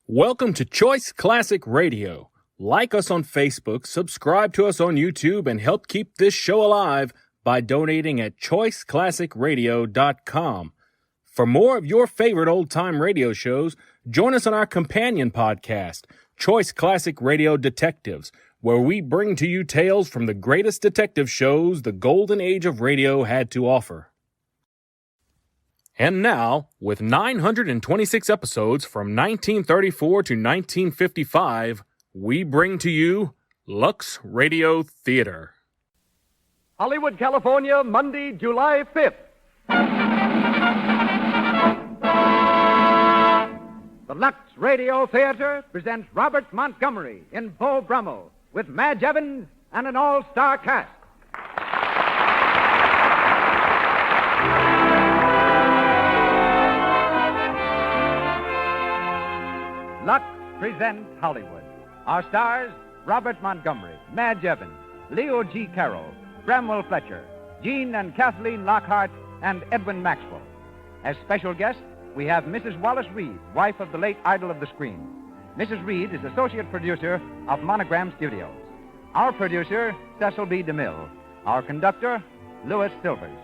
Welcome to Choice Classic Radio. Like us on Facebook, subscribe to us on YouTube, and help keep this show alive by donating at choiceclassicradio.com. For more of your favorite old-time radio shows, join us on our companion podcast, Choice Classic Radio Detectives, where we bring to you tales from the greatest detective shows the golden age of radio had to offer. And now, with 926 episodes from 1934 to 1955, we bring to you Lux Radio Theater. Hollywood, California, Monday, July 5th. The Lux Radio Theater presents Robert Montgomery in Beau Brummel with Madge Evans and an all-star cast. Lux presents Hollywood. Our stars, Robert Montgomery, Madge Evans, Leo G. Carroll, Bramwell Fletcher, Jean and Kathleen Lockhart, and Edwin Maxwell. As special guests, we have Mrs. Wallace Reed, wife of the late idol of the screen. Mrs. Reed is associate producer of Monogram Studios. Our producer, Cecil B. DeMille. Our conductor, Louis Silvers.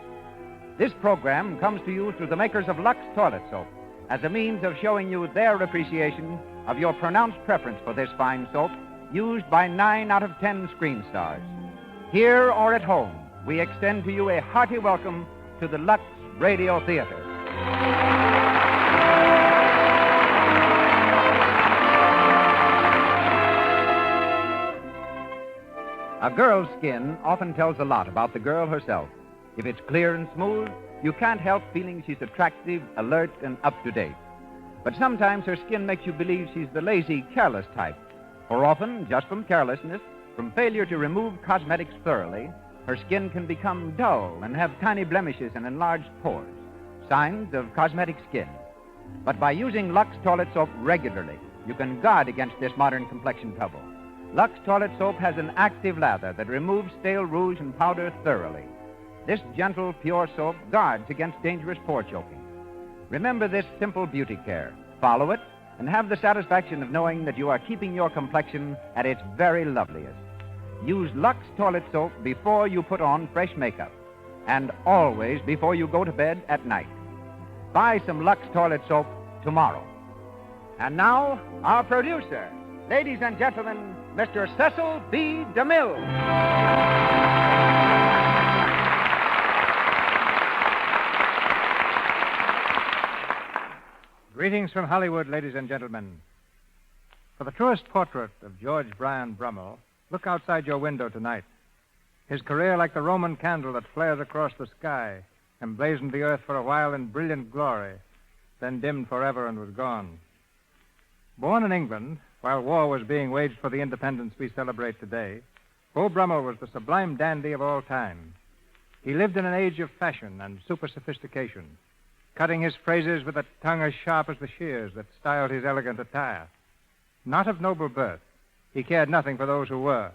This program comes to you through the makers of Lux Toilet Soap as a means of showing you their appreciation of your pronounced preference for this fine soap, used by 9 out of 10 screen stars. Here or at home, we extend to you a hearty welcome to the Lux Radio Theater. A girl's skin often tells a lot about the girl herself. If it's clear and smooth, you can't help feeling she's attractive, alert, and up-to-date. But sometimes her skin makes you believe she's the lazy, careless type. For often, just from carelessness, from failure to remove cosmetics thoroughly, her skin can become dull and have tiny blemishes and enlarged pores, signs of cosmetic skin. But by using Lux Toilet Soap regularly, you can guard against this modern complexion trouble. Lux Toilet Soap has an active lather that removes stale rouge and powder thoroughly. This gentle, pure soap guards against dangerous pore choking. Remember this simple beauty care. Follow it, and have the satisfaction of knowing that you are keeping your complexion at its very loveliest. Use Lux Toilet Soap before you put on fresh makeup, and always before you go to bed at night. Buy some Lux Toilet Soap tomorrow. And now, our producer, ladies and gentlemen, Mr. Cecil B. DeMille. Greetings from Hollywood, ladies and gentlemen. For the truest portrait of George Bryan Brummel, look outside your window tonight. His career, like the Roman candle that flares across the sky, emblazoned the earth for a while in brilliant glory, then dimmed forever and was gone. Born in England, while war was being waged for the independence we celebrate today, Beau Brummel was the sublime dandy of all time. He lived in an age of fashion and super-sophistication, cutting his phrases with a tongue as sharp as the shears that styled his elegant attire. Not of noble birth, he cared nothing for those who were.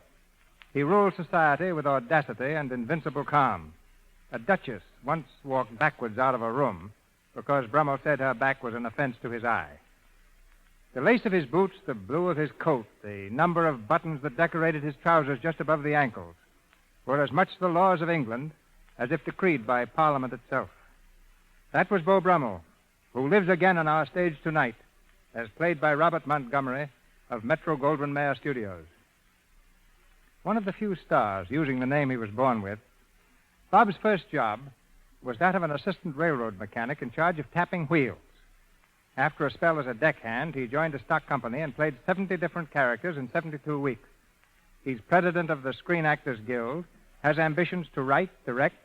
He ruled society with audacity and invincible calm. A duchess once walked backwards out of a room because Brummel said her back was an offense to his eye. The lace of his boots, the blue of his coat, the number of buttons that decorated his trousers just above the ankles were as much the laws of England as if decreed by Parliament itself. That was Beau Brummel, who lives again on our stage tonight, as played by Robert Montgomery of Metro-Goldwyn-Mayer Studios. One of the few stars using the name he was born with, Bob's first job was that of an assistant railroad mechanic in charge of tapping wheels. After a spell as a deckhand, he joined a stock company and played 70 different characters in 72 weeks. He's president of the Screen Actors Guild, has ambitions to write, direct,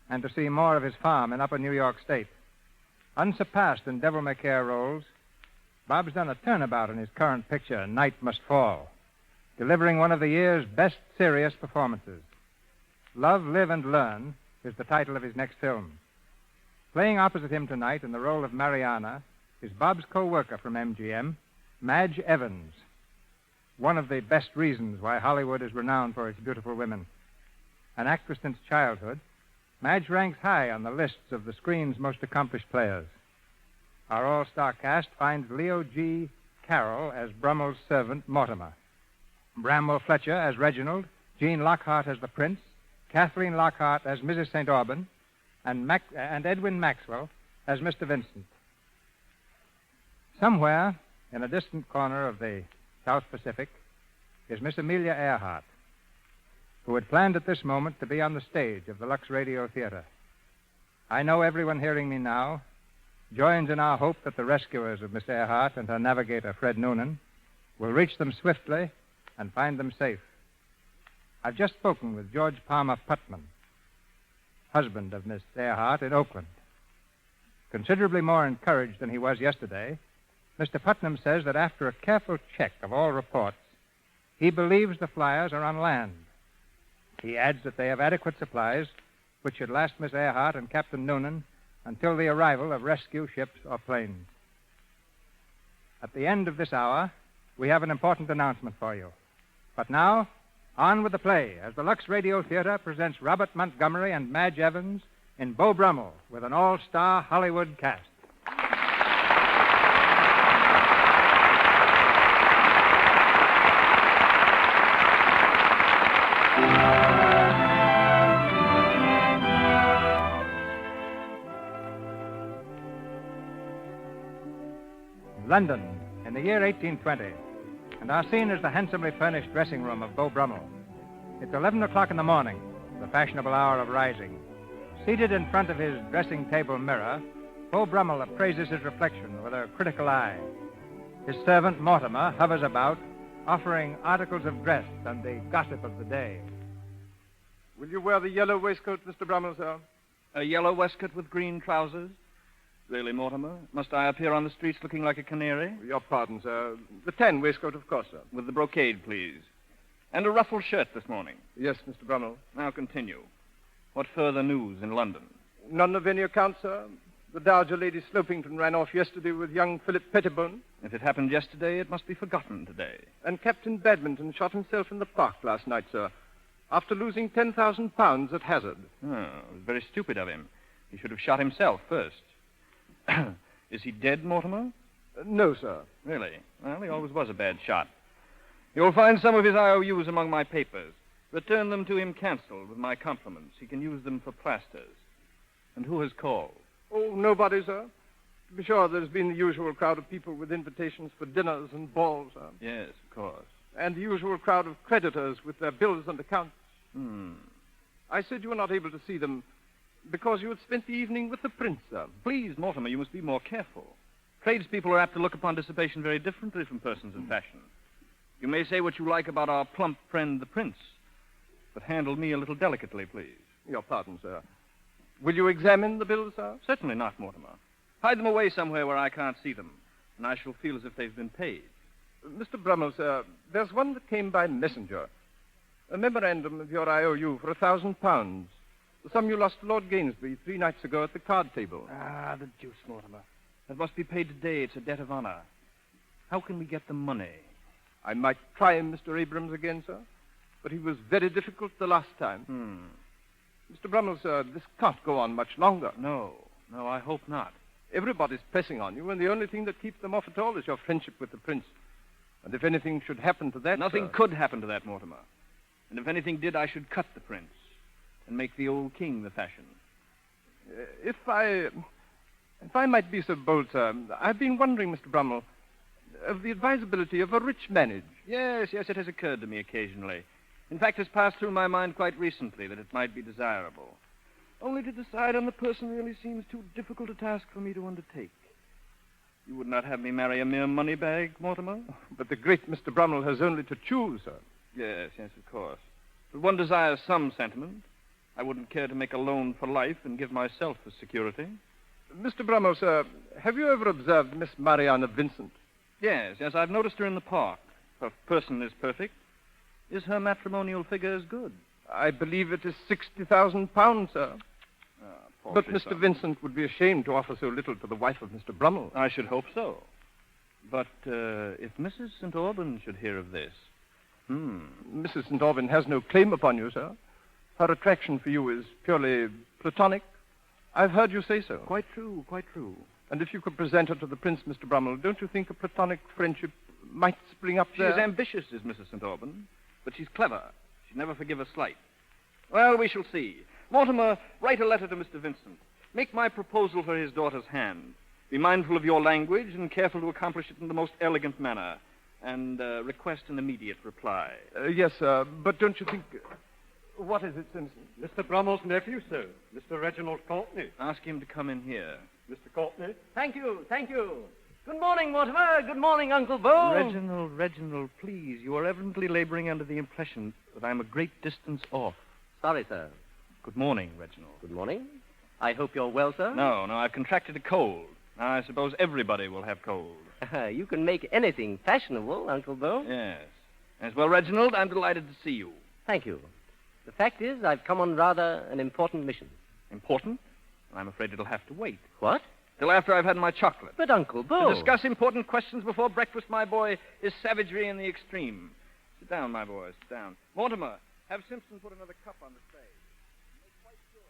and to see more of his farm in upper New York State. Unsurpassed in devil-may-care roles, Bob's done a turnabout in his current picture, Night Must Fall, delivering one of the year's best serious performances. Love, Live, and Learn is the title of his next film. Playing opposite him tonight in the role of Mariana is Bob's co-worker from MGM, Madge Evans, one of the best reasons why Hollywood is renowned for its beautiful women. An actress since childhood, Madge ranks high on the lists of the screen's most accomplished players. Our all-star cast finds Leo G. Carroll as Brummel's servant, Mortimer. Bramwell Fletcher as Reginald, Jean Lockhart as the Prince, Kathleen Lockhart as Mrs. St. Aubin, and Edwin Maxwell as Mr. Vincent. Somewhere in a distant corner of the South Pacific is Miss Amelia Earhart, who had planned at this moment to be on the stage of the Lux Radio Theater. I know everyone hearing me now joins in our hope that the rescuers of Miss Earhart and her navigator, Fred Noonan, will reach them swiftly and find them safe. I've just spoken with George Palmer Putman, husband of Miss Earhart, in Oakland. Considerably more encouraged than he was yesterday, Mr. Putnam says that after a careful check of all reports, he believes the flyers are on land. He adds that they have adequate supplies which should last Miss Earhart and Captain Noonan until the arrival of rescue ships or planes. At the end of this hour, we have an important announcement for you. But now, on with the play as the Lux Radio Theater presents Robert Montgomery and Madge Evans in Beau Brummel with an all-star Hollywood cast. London, in the year 1820, and our scene is the handsomely furnished dressing room of Beau Brummel. It's 11 o'clock in the morning, the fashionable hour of rising. Seated in front of his dressing table mirror, Beau Brummel appraises his reflection with a critical eye. His servant, Mortimer, hovers about, offering articles of dress and the gossip of the day. Will you wear the yellow waistcoat, Mr. Brummel, sir? A yellow waistcoat with green trousers? Really, Mortimer? Must I appear on the streets looking like a canary? Your pardon, sir. The tan waistcoat, of course, sir. With the brocade, please. And a ruffled shirt this morning. Yes, Mr. Brummel. Now continue. What further news in London? None of any account, sir. The Dowager Lady Slopington ran off yesterday with young Philip Pettibone. If it happened yesterday, it must be forgotten today. And Captain Badminton shot himself in the park last night, sir, after losing £10,000 at hazard. Oh, it was very stupid of him. He should have shot himself first. Is he dead, Mortimer? No, sir. Really? Well, he always was a bad shot. You'll find some of his IOUs among my papers. Return them to him cancelled with my compliments. He can use them for plasters. And who has called? Oh, nobody, sir. To be sure, there's been the usual crowd of people with invitations for dinners and balls, sir. Yes, of course. And the usual crowd of creditors with their bills and accounts. Hmm. I said you were not able to see them because you had spent the evening with the Prince, sir. Please, Mortimer, you must be more careful. Tradespeople are apt to look upon dissipation very differently from persons of fashion. You may say what you like about our plump friend, the Prince, but handle me a little delicately, please. Your pardon, sir. Will you examine the bills, sir? Certainly not, Mortimer. Hide them away somewhere where I can't see them, and I shall feel as if they've been paid. Mr. Brummel, sir, there's one that came by messenger. A memorandum of your IOU for £1,000. The sum you lost to Lord Gainsbury 3 nights ago at the card table. Ah, the deuce, Mortimer. That must be paid today. It's a debt of honor. How can we get the money? I might try Mr. Abrams again, sir, but he was very difficult the last time. Mr. Brummel, sir, this can't go on much longer. No, I hope not. Everybody's pressing on you, and the only thing that keeps them off at all is your friendship with the Prince. And if anything should happen to that... Nothing could happen to that, Mortimer. And if anything did, I should cut the Prince and make the old king the fashion. If I might be so bold, sir, I've been wondering, Mr. Brummel, of the advisability of a rich marriage. Yes, it has occurred to me occasionally. In fact, it's passed through my mind quite recently that it might be desirable. Only to decide on the person really seems too difficult a task for me to undertake. You would not have me marry a mere money bag, Mortimer? But the great Mr. Brummel has only to choose, sir. Yes, of course. But one desires some sentiment. I wouldn't care to make a loan for life and give myself as security. Mr. Brummel, sir, have you ever observed Miss Mariana Vincent? Yes, I've noticed her in the park. Her person is perfect. Is her matrimonial figure as good? I believe it is £60,000, sir. But Mr. Vincent would be ashamed to offer so little to the wife of Mr. Brummel. I should hope so. But if Mrs. St. Aubin should hear of this... Mrs. St. Aubin has no claim upon you, sir. Her attraction for you is purely platonic. I've heard you say so. Quite true. And if you could present her to the Prince, Mr. Brummel, don't you think a platonic friendship might spring up She there? is ambitious, is Mrs. St. Aubyn, but she's clever. She'd never forgive a slight. Well, we shall see. Mortimer, write a letter to Mr. Vincent. Make my proposal for his daughter's hand. Be mindful of your language and careful to accomplish it in the most elegant manner. And request an immediate reply. Yes, sir. But don't you think... What is it, Simpson? Mr. Brummel's nephew, sir. Mr. Reginald Courtney. Ask him to come in here. Mr. Courtney? Thank you. Good morning, Mortimer. Good morning, Uncle Beau. Reginald, please. You are evidently laboring under the impression that I'm a great distance off. Sorry, sir. Good morning, Reginald. Good morning. I hope you're well, sir. No, I've contracted a cold. Now, I suppose everybody will have cold. You can make anything fashionable, Uncle Beau. Yes. As well, Reginald, I'm delighted to see you. Thank you. The fact is, I've come on rather an important mission. Important? I'm afraid it'll have to wait. What? Till after I've had my chocolate. But, Uncle Beau... To discuss important questions before breakfast, my boy, is savagery in the extreme. Sit down, my boy, sit down. Mortimer, have Simpson put another cup on the tray. Make quite sure.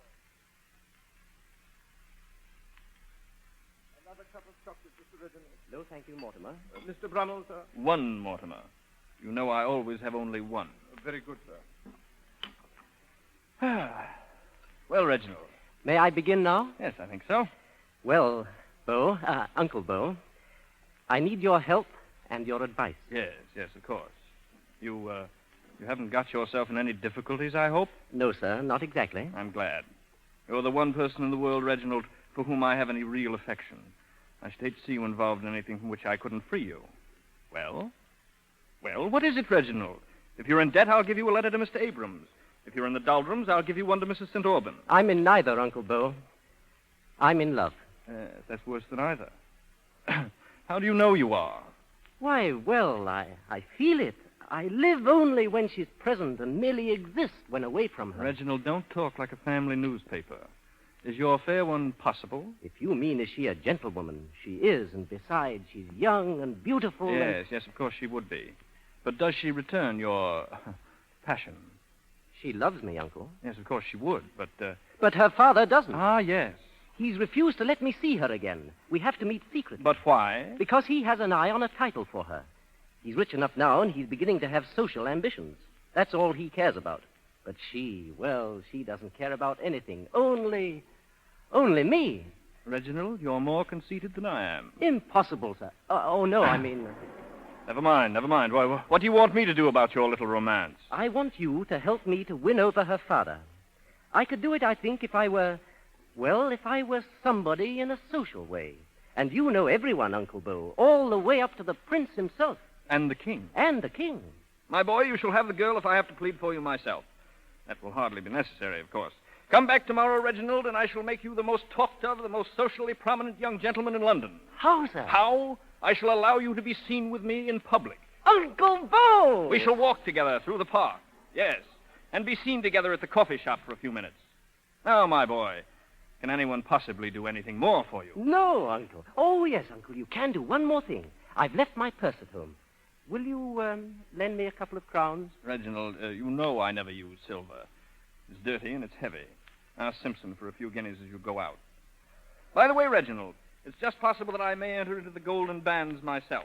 Another cup of chocolate, Mr. Reginald. No, thank you, Mortimer. Mr. Brummel, sir? One, Mortimer. You know I always have only one. Very good, sir. Well, Reginald. May I begin now? Yes, I think so. Well, Beau, Uncle Beau, I need your help and your advice. Yes, of course. You haven't got yourself in any difficulties, I hope? No, sir, not exactly. I'm glad. You're the one person in the world, Reginald, for whom I have any real affection. I should hate to see you involved in anything from which I couldn't free you. Well, what is it, Reginald? If you're in debt, I'll give you a letter to Mr. Abrams. If you're in the doldrums, I'll give you one to Mrs. St. Aubyn. I'm in neither, Uncle Beau. I'm in love. That's worse than either. How do you know you are? Why, well, I feel it. I live only when she's present and merely exist when away from her. Reginald, don't talk like a family newspaper. Is your fair one possible? If you mean, is she a gentlewoman? She is, and besides, she's young and beautiful. Yes, of course she would be. But does she return your passion? She loves me, Uncle. Yes, of course she would, but... But her father doesn't. Ah, yes. He's refused to let me see her again. We have to meet secretly. But why? Because he has an eye on a title for her. He's rich enough now, and he's beginning to have social ambitions. That's all he cares about. But she doesn't care about anything. Only me. Reginald, you're more conceited than I am. Impossible, sir. Oh, no, I mean... Never mind. Why, what do you want me to do about your little romance? I want you to help me to win over her father. I could do it, I think, if I were somebody in a social way. And you know everyone, Uncle Beau, all the way up to the prince himself. And the king. And the king. My boy, you shall have the girl if I have to plead for you myself. That will hardly be necessary, of course. Come back tomorrow, Reginald, and I shall make you the most talked of, the most socially prominent young gentleman in London. How, sir? How? I shall allow you to be seen with me in public. Uncle Beau! We shall walk together through the park. Yes. And be seen together at the coffee shop for a few minutes. Now, my boy, can anyone possibly do anything more for you? No, Uncle. Oh, yes, Uncle, you can do one more thing. I've left my purse at home. Will you lend me a couple of crowns? Reginald, you know I never use silver. It's dirty and it's heavy. Ask Simpson for a few guineas as you go out. By the way, Reginald, it's just possible that I may enter into the golden bands myself.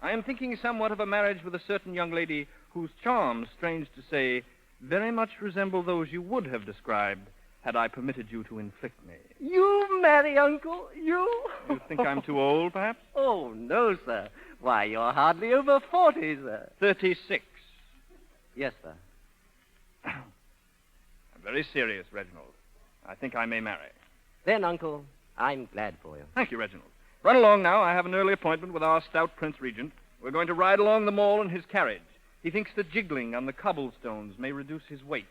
I am thinking somewhat of a marriage with a certain young lady whose charms, strange to say, very much resemble those you would have described had I permitted you to inflict me. You marry, Uncle? You? You think I'm too old, perhaps? Oh, no, sir. Why, you're hardly over 40, sir. 36. Yes, sir. I'm very serious, Reginald. I think I may marry. Then, Uncle, I'm glad for you. Thank you, Reginald. Run along now. I have an early appointment with our stout Prince Regent. We're going to ride along the mall in his carriage. He thinks that jiggling on the cobblestones may reduce his weight.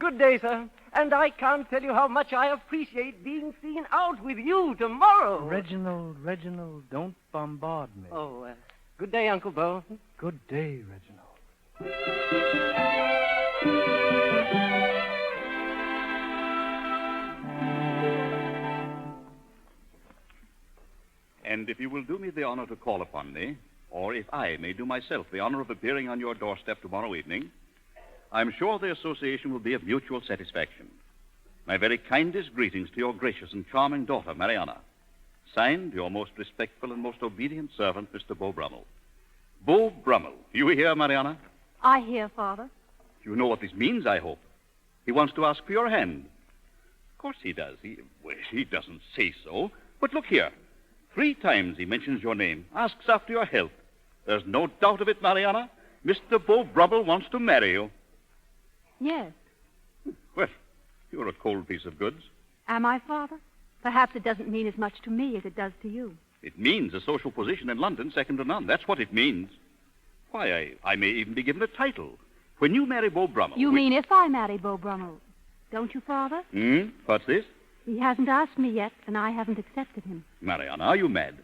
Good day, sir. And I can't tell you how much I appreciate being seen out with you tomorrow. Reginald, don't bombard me. Oh, good day, Uncle Beau. Good day, Reginald. And if you will do me the honor to call upon me, or if I may do myself the honor of appearing on your doorstep tomorrow evening, I'm sure the association will be of mutual satisfaction. My very kindest greetings to your gracious and charming daughter, Mariana. Signed, your most respectful and most obedient servant, Mr. Beau Brummel. Beau Brummel. You hear, Mariana? I hear, Father. You know what this means, I hope. He wants to ask for your hand. Of course he does. He doesn't say so. But look here. 3 times he mentions your name, asks after your health. There's no doubt of it, Mariana. Mr. Beau Brummel wants to marry you. Yes. Well, you're a cold piece of goods. Am I, Father? Perhaps it doesn't mean as much to me as it does to you. It means a social position in London second to none. That's what it means. Why, I may even be given a title. When you marry Beau Brummel... You mean if I marry Beau Brummel? Don't you, Father? What's this? He hasn't asked me yet, and I haven't accepted him. Mariana, are you mad?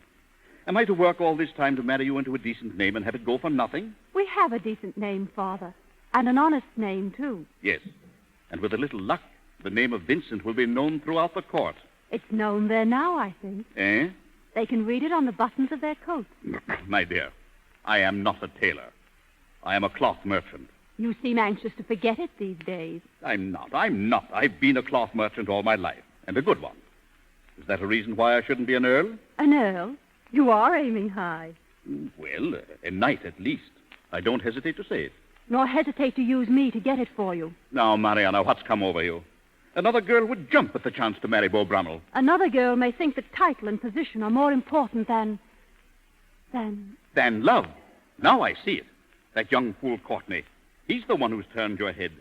Am I to work all this time to marry you into a decent name and have it go for nothing? We have a decent name, Father, and an honest name, too. Yes, and with a little luck, the name of Vincent will be known throughout the court. It's known there now, I think. Eh? They can read it on the buttons of their coats. My dear, I am not a tailor. I am a cloth merchant. You seem anxious to forget it these days. I'm not. I've been a cloth merchant all my life, and a good one. Is that a reason why I shouldn't be an earl? An earl? You are aiming high. Well, a knight at least. I don't hesitate to say it. Nor hesitate to use me to get it for you. Now, Mariana, what's come over you? Another girl would jump at the chance to marry Beau Brummel. Another girl may think that title and position are more important than love. Now I see it. That young fool Courtney. He's the one who's turned your head.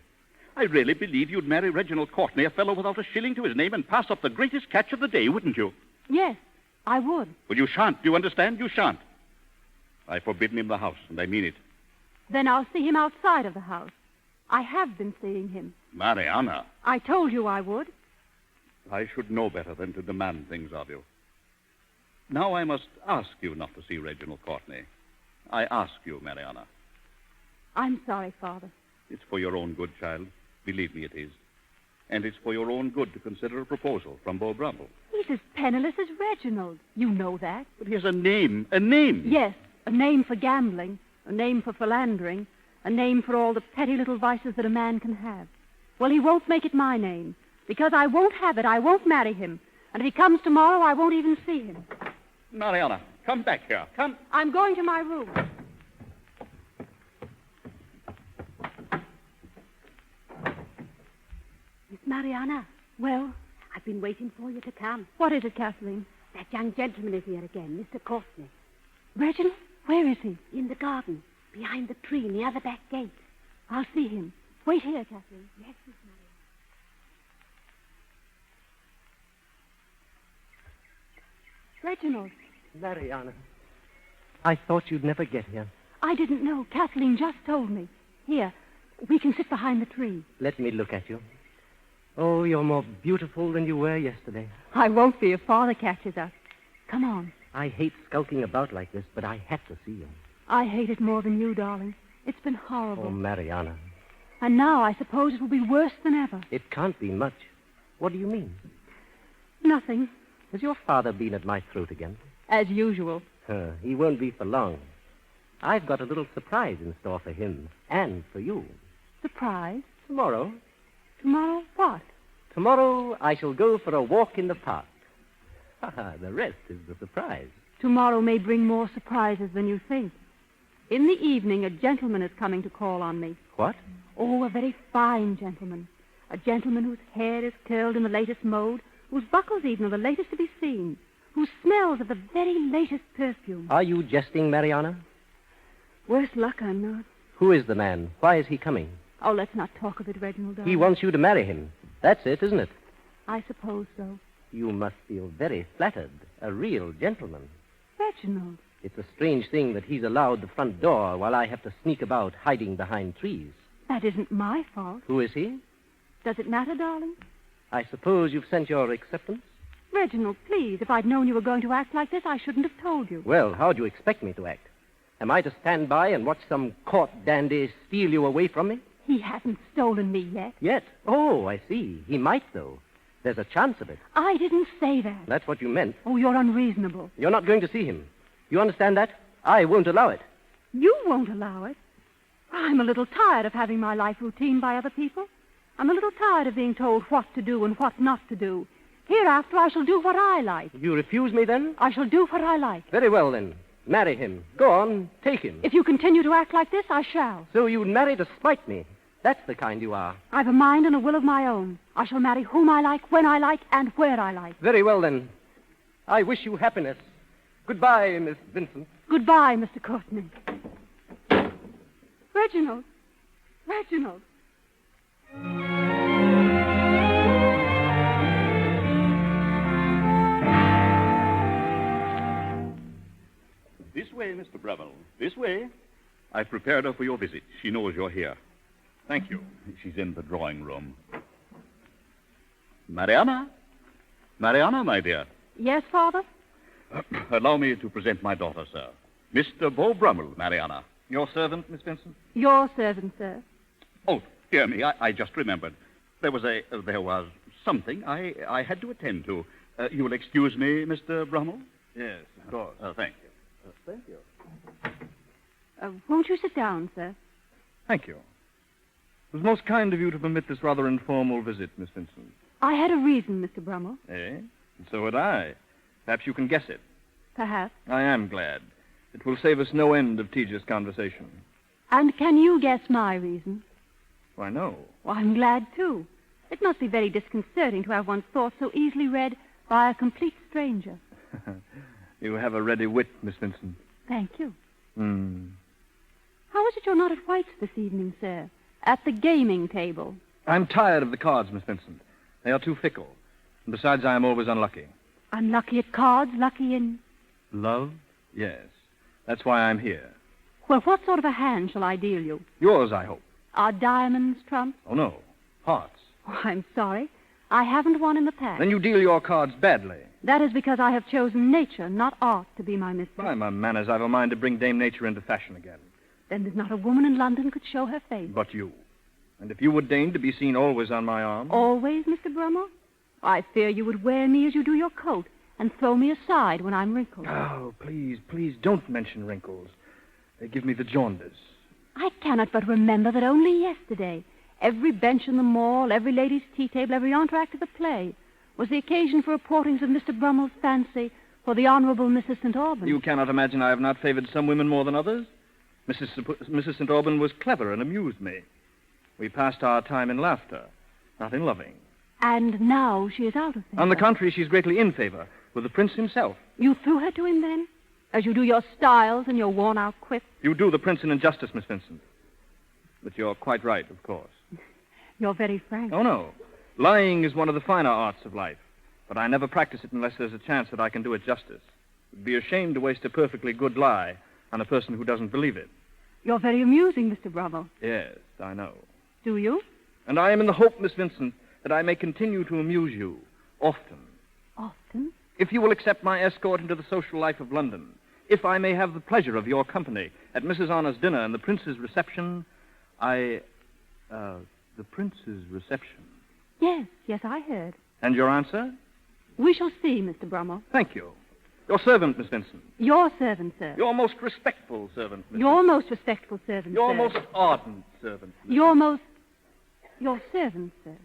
I really believe you'd marry Reginald Courtney, a fellow without a shilling to his name, and pass up the greatest catch of the day, wouldn't you? Yes, I would. Well, you shan't. Do you understand? You shan't. I've forbidden him the house, and I mean it. Then I'll see him outside of the house. I have been seeing him. Mariana. I told you I would. I should know better than to demand things of you. Now I must ask you not to see Reginald Courtney. I ask you, Mariana. I'm sorry, Father. It's for your own good, child. Believe me, it is. And it's for your own good to consider a proposal from Beau Brummel. He's as penniless as Reginald. You know that. But he has a name. A name. Yes, a name for gambling, a name for philandering, a name for all the petty little vices that a man can have. Well, he won't make it my name. Because I won't have it, I won't marry him. And if he comes tomorrow, I won't even see him. Mariana, come back here. Come. I'm going to my room. Miss Mariana. Well, I've been waiting for you to come. what is it, Kathleen? That young gentleman is here again, Mr. Courtney. Reginald? Where is he? In the garden, behind the tree near the back gate. I'll see him. Wait here, Kathleen. Yes, Miss Mariana. Reginald. Mariana, I thought you'd never get here. I didn't know. Kathleen just told me. Here, we can sit behind the tree. Let me look at you. Oh, you're more beautiful than you were yesterday. I won't be if Father catches us. Come on. I hate skulking about like this, but I had to see you. I hate it more than you, darling. It's been horrible. Oh, Mariana. And now I suppose it will be worse than ever. It can't be much. What do you mean? Nothing. Has your father been at my throat again? As usual. He won't be for long. I've got a little surprise in store for him and for you. Surprise? Tomorrow. Tomorrow what? Tomorrow I shall go for a walk in the park. The rest is the surprise. Tomorrow may bring more surprises than you think. In the evening, a gentleman is coming to call on me. What? Oh, a very fine gentleman. A gentleman whose hair is curled in the latest mode, whose buckles even are the latest to be seen, who smells of the very latest perfume. Are you jesting, Mariana? Worse luck, I'm not. Who is the man? Why is he coming? Oh, let's not talk of it, Reginald. He darling. wants you to marry him. That's it, isn't it? I suppose so. You must feel very flattered. A real gentleman. Reginald. It's a strange thing that he's allowed the front door while I have to sneak about hiding behind trees. That isn't my fault. Who is he? Does it matter, darling? I suppose you've sent your acceptance? Reginald, please, if I'd known you were going to act like this, I shouldn't have told you. Well, how do you expect me to act? Am I to stand by and watch some court dandy steal you away from me? He hasn't stolen me yet. Yet? Oh, I see. He might, though. There's a chance of it. I didn't say that. That's what you meant. Oh, you're unreasonable. You're not going to see him. You understand that? I won't allow it. You won't allow it. I'm a little tired of having my life routine by other people. I'm a little tired of being told what to do and what not to do. Hereafter, I shall do what I like. You refuse me, then? I shall do what I like. Very well, then. Marry him. Go on, take him. If you continue to act like this, I shall. So you'd marry to spite me. That's the kind you are. I've a mind and a will of my own. I shall marry whom I like, when I like, and where I like. Very well, then. I wish you happiness. Goodbye, Miss Vincent. Goodbye, Mr. Courtney. Reginald. Reginald. This way, Mr. Brummel. This way. I've prepared her for your visit. She knows you're here. Thank you. She's in the drawing room. Mariana? Mariana, my dear. Yes, Father? Allow me to present my daughter, sir. Mr. Beau Brummel, Mariana. Your servant, Miss Vincent? Your servant, sir. Oh, dear me, I just remembered. There was something I had to attend to. You will excuse me, Mr. Brummel? Yes, of course. Thank you. Thank you. Won't you sit down, sir? Thank you. It was most kind of you to permit this rather informal visit, Miss Vincent. I had a reason, Mr. Brummel. Eh? And so had I. Perhaps you can guess it. Perhaps. I am glad. It will save us no end of tedious conversation. And can you guess my reason? Why, no. Well, I'm glad, too. It must be very disconcerting to have one's thoughts so easily read by a complete stranger. You have a ready wit, Miss Vincent. Thank you. How is it you're not at White's this evening, sir? At the gaming table? I'm tired of the cards, Miss Vincent. They are too fickle. And besides, I am always unlucky. Unlucky at cards, lucky in... Love? Yes. That's why I'm here. Well, what sort of a hand shall I deal you? Yours, I hope. Are diamonds trumps? Oh, no. Hearts. Oh, I'm sorry. I haven't one in the pack. Then you deal your cards badly. That is because I have chosen nature, not art, to be my mistress. By my manners, I've a mind to bring Dame Nature into fashion again. Then there's not a woman in London could show her face. But you. And if you would deign to be seen always on my arm... Always, Mr. Brummel? I fear you would wear me as you do your coat and throw me aside when I'm wrinkled. Oh, please, don't mention wrinkles. They give me the jaundice. I cannot but remember that only yesterday, every bench in the mall, every lady's tea table, every entr'acte of the play was the occasion for reportings of Mr. Brummel's fancy for the Honorable Mrs. St. Alban. You cannot imagine I have not favored some women more than others? Mrs. St. Alban was clever and amused me. We passed our time in laughter, not in loving. And now she is out of favor. On the contrary, she's greatly in favor with the prince himself. You threw her to him, then? As you do your styles and your worn-out quips? You do the prince an injustice, Miss Vincent. But you're quite right, of course. You're very frank. Oh, no. Lying is one of the finer arts of life. But I never practice it unless there's a chance that I can do it justice. It'd be a shame to waste a perfectly good lie on a person who doesn't believe it. You're very amusing, Mr. Brummel. Yes, I know. Do you? And I am in the hope, Miss Vincent, that I may continue to amuse you often. Often? If you will accept my escort into the social life of London, if I may have the pleasure of your company at Mrs. Honor's dinner and the prince's reception, the prince's reception. Yes, I heard. And your answer? We shall see, Mr. Brummel. Thank you. Your servant, Miss Vincent. Your servant, sir. Your most respectful servant, Miss Your Vincent. most respectful servant, Your sir. most ardent servant, Miss Your most... Your servant, sir.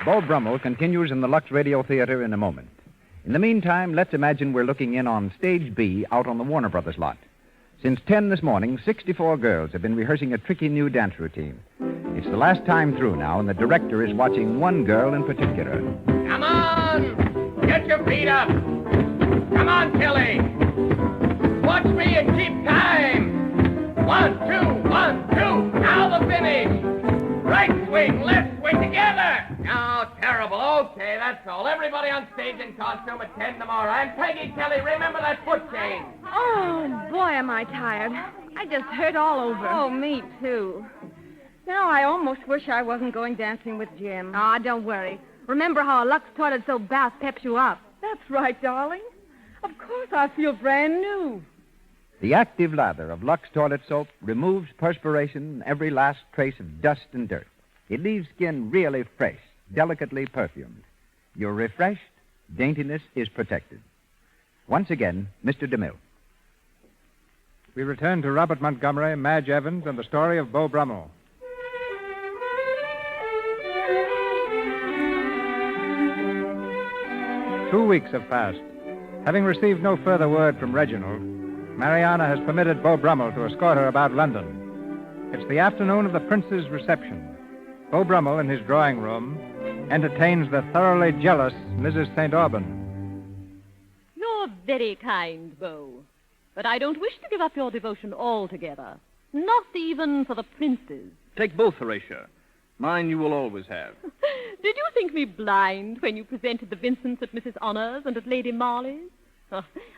Beau Brummel continues in the Lux Radio Theater in a moment. In the meantime, let's imagine we're looking in on Stage B out on the Warner Brothers lot. Since 10 this morning, 64 girls have been rehearsing a tricky new dance routine. It's the last time through now, and the director is watching one girl in particular. Come on! Get your feet up! Come on, Kelly! Watch me and keep time! 1, 2, 1, 2! Now the finish! Right swing, left swing, together! Oh, terrible. Okay, that's all. Everybody on stage in costume at 10 tomorrow. And Peggy Kelly, remember that foot chain. Oh, boy, am I tired. I just hurt all over. Oh, me too. You know, I almost wish I wasn't going dancing with Jim. Ah, don't worry. Remember how a Lux Toilet Soap bath peps you up. That's right, darling. Of course I feel brand new. The active lather of Lux Toilet Soap removes perspiration and every last trace of dust and dirt. It leaves skin really fresh, delicately perfumed. You're refreshed, daintiness is protected. Once again, Mr. DeMille. We return to Robert Montgomery, Madge Evans, and the story of Beau Brummel. Two weeks have passed. Having received no further word from Reginald, Mariana has permitted Beau Brummel to escort her about London. It's the afternoon of the prince's reception. Beau Brummel, in his drawing room, entertains the thoroughly jealous Mrs. St. Aubyn. You're very kind, Beau. But I don't wish to give up your devotion altogether. Not even for the prince's. Take both, Horatia. Mine you will always have. Did you think me blind when you presented the Vincents at Mrs. Honors and at Lady Marley's?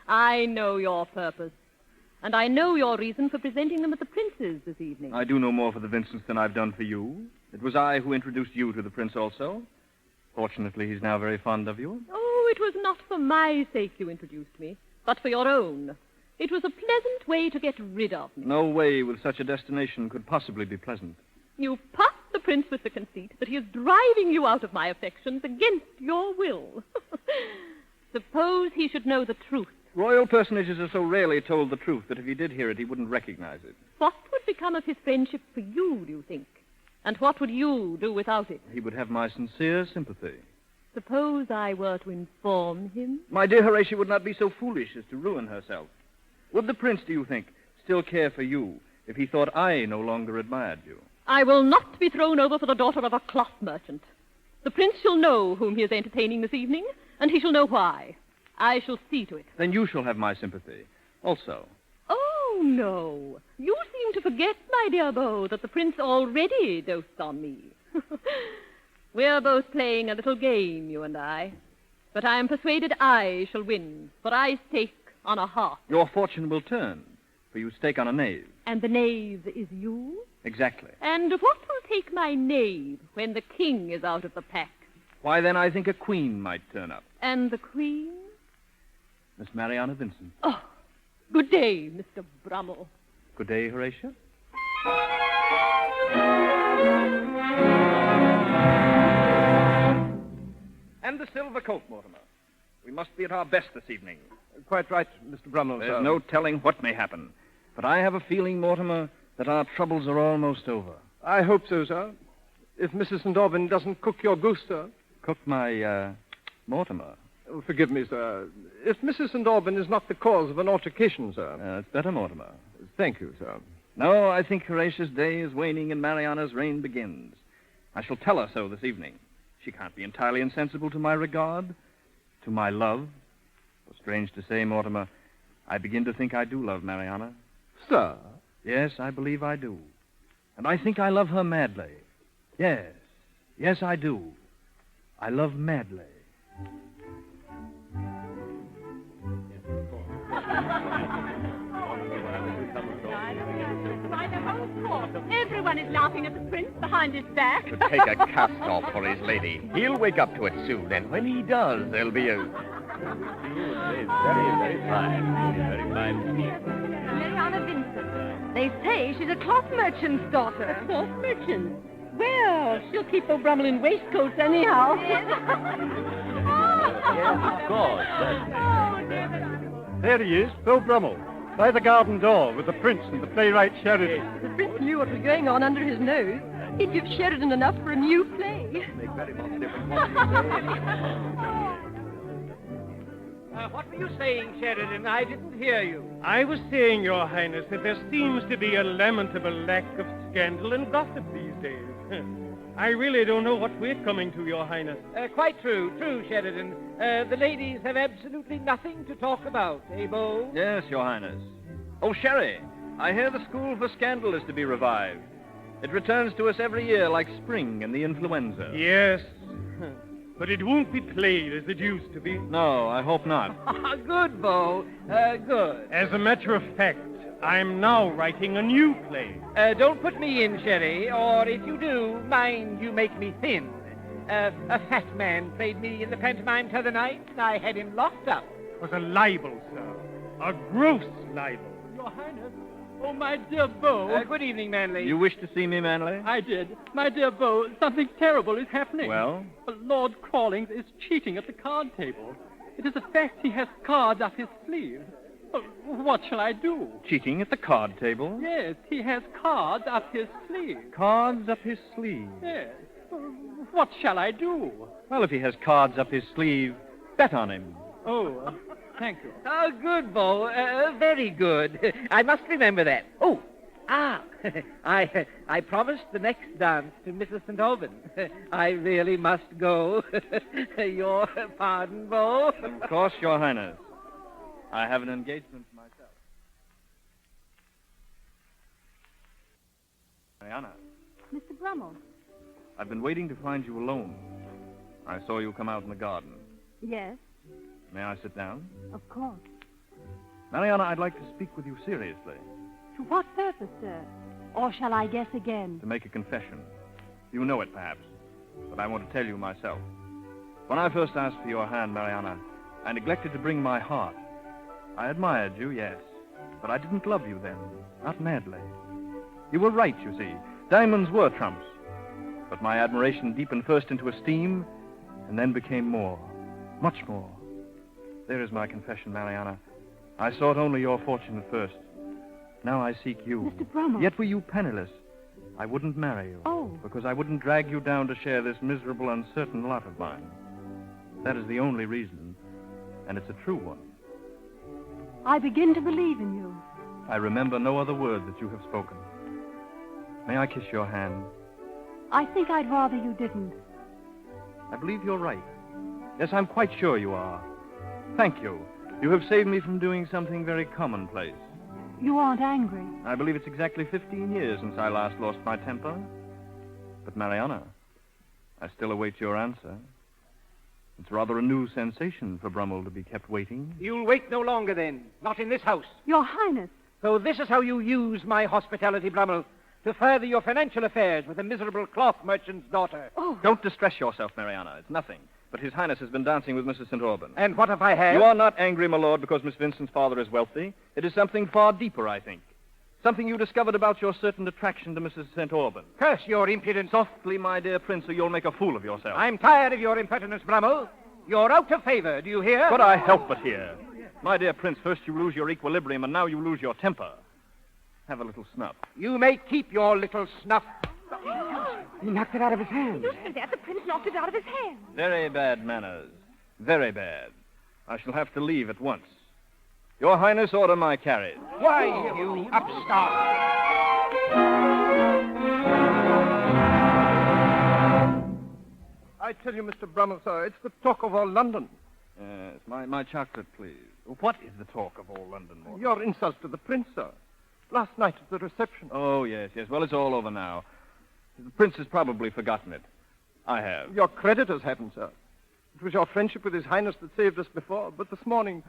I know your purpose. And I know your reason for presenting them at the prince's this evening. I do no more for the Vincents than I've done for you. It was I who introduced you to the prince also. Fortunately, he's now very fond of you. Oh, it was not for my sake you introduced me, but for your own. It was a pleasant way to get rid of me. No way with such a destination could possibly be pleasant. You puff the prince with the conceit that he is driving you out of my affections against your will. Suppose he should know the truth. Royal personages are so rarely told the truth that if he did hear it, he wouldn't recognize it. What would become of his friendship for you, do you think? And what would you do without it? He would have my sincere sympathy. Suppose I were to inform him? My dear Horatia would not be so foolish as to ruin herself. Would the prince, do you think, still care for you if he thought I no longer admired you? I will not be thrown over for the daughter of a cloth merchant. The prince shall know whom he is entertaining this evening, and he shall know why. I shall see to it. Then you shall have my sympathy also. Oh, no. You seem to forget, my dear Beau, that the prince already dotes on me. We're both playing a little game, you and I. But I am persuaded I shall win, for I stake on a heart. Your fortune will turn, for you stake on a knave. And the knave is you? Exactly. And what will take my knave when the king is out of the pack? Why, then I think a queen might turn up. And the queen? Miss Mariana Vincent. Oh, good day, Mr. Brummel. Good day, Horatia. And the silver coat, Mortimer. We must be at our best this evening. Quite right, Mr. Brummel, There's sir. no telling what may happen. But I have a feeling, Mortimer, that our troubles are almost over. I hope so, sir. If Mrs. St. Aubyn doesn't cook your goose, sir. Cook my, Mortimer. Oh, forgive me, sir. If Mrs. St. Aubyn is not the cause of an altercation, sir. It's better, Mortimer. Thank you, sir. No, I think Horatia's day is waning and Mariana's reign begins. I shall tell her so this evening. She can't be entirely insensible to my regard, to my love. Well, strange to say, Mortimer, I begin to think I do love Mariana. Sir? Yes, I believe I do. And I think I love her madly. Yes, I do. I love madly. Everyone is laughing at the prince behind his back. To take a cast off for his lady. He'll wake up to it soon, and when he does, there'll be a... Very, very fine. Very fine. Mariana Vincent. They say she's a cloth merchant's daughter. A cloth merchant? Well, she'll keep Beau Brummel in waistcoats anyhow. Yes, of course. There he is, Beau Brummel, by the garden door with the prince and the playwright Sheridan. The prince knew what was going on under his nose. He'd give Sheridan enough for a new play. Make very much difference. What were you saying, Sheridan? I didn't hear you. I was saying, Your Highness, that there seems to be a lamentable lack of scandal and gossip these days. I really don't know what we're coming to, Your Highness. Quite true, Sheridan. The ladies have absolutely nothing to talk about, eh, Beau? Yes, Your Highness. Oh, Sherry, I hear the School for Scandal is to be revived. It returns to us every year like spring and the influenza. Yes, but it won't be played as it used to be. No, I hope not. Good, Beau. Good. As a matter of fact, I'm now writing a new play. Don't put me in, Sherry, or if you do, mind you make me thin. A fat man played me in the pantomime t'other night, and I had him locked up. It was a libel, sir. A gross libel. Your Highness. Oh, my dear Beau. Good evening, Manley. You wish to see me, Manley? I did. My dear Beau, something terrible is happening. Well? Lord Crawlings is cheating at the card table. It is a fact he has cards up his sleeve. Oh, what shall I do? Cheating at the card table? Yes, he has cards up his sleeve. Cards up his sleeve? Yes. What shall I do? Well, if he has cards up his sleeve, bet on him. Oh, thank you. Oh, good, Beau. Very good. I must remember that. Oh, I promised the next dance to Mrs. St. Alban. I really must go. Your pardon, Beau. Of course, Your Highness. I have an engagement myself. Mariana, Mr. Brummel. I've been waiting to find you alone. I saw you come out in the garden. Yes, May I sit down? of course. Mariana, I'd like to speak with you seriously, To what purpose, sir? Or shall I guess again? to make a confession. You know it, perhaps, but I want to tell you myself. When I first asked for your hand, Mariana, I neglected to bring my heart. I admired you, yes, but I didn't love you then, not madly. You were right, you see. Diamonds were trumps. But my admiration deepened first into esteem, and then became more, much more. There is my confession, Mariana. I sought only your fortune at first. Now I seek you. Mr. Brummel. Yet were you penniless. I wouldn't marry you. Oh. Because I wouldn't drag you down to share this miserable, uncertain lot of mine. That is the only reason, and it's a true one. I begin to believe in you. I remember no other word that you have spoken. May I kiss your hand? I think I'd rather you didn't. I believe you're right. Yes, I'm quite sure you are. Thank you. You have saved me from doing something very commonplace. You aren't angry. I believe it's exactly 15 years since I last lost my temper. But, Mariana, I still await your answer. It's rather a new sensation for Brummel to be kept waiting. You'll wait no longer, then. Not in this house. Your Highness. So this is how you use my hospitality, Brummel, to further your financial affairs with a miserable cloth merchant's daughter. Oh. Don't distress yourself, Mariana. It's nothing. But His Highness has been dancing with Mrs. St. Alban. And what if I have? You are not angry, my lord, because Miss Vincent's father is wealthy. It is something far deeper, I think. Something you discovered about your certain attraction to Mrs. St. Alban. Curse your impudence. Softly, my dear prince, or you'll make a fool of yourself. I'm tired of your impertinence, Brummel. You're out of favor, do you hear? Could I help but hear? My dear prince, first you lose your equilibrium, and now you lose your temper. Have a little snuff. You may keep your little snuff. He knocked it out of his hand. You see that? The prince knocked it out of his hand. Very bad manners. Very bad. I shall have to leave at once. Your Highness, order my carriage. Why, you upstart? I tell you, Mr. Brummel, sir, it's the talk of all London. Yes, my chocolate, please. What is the talk of all London, Mortimer? Your insult to the prince, sir. Last night at the reception. Oh, yes. Well, it's all over now. The prince has probably forgotten it. I have. Your creditors haven't, sir. It was your friendship with His Highness that saved us before, but this morning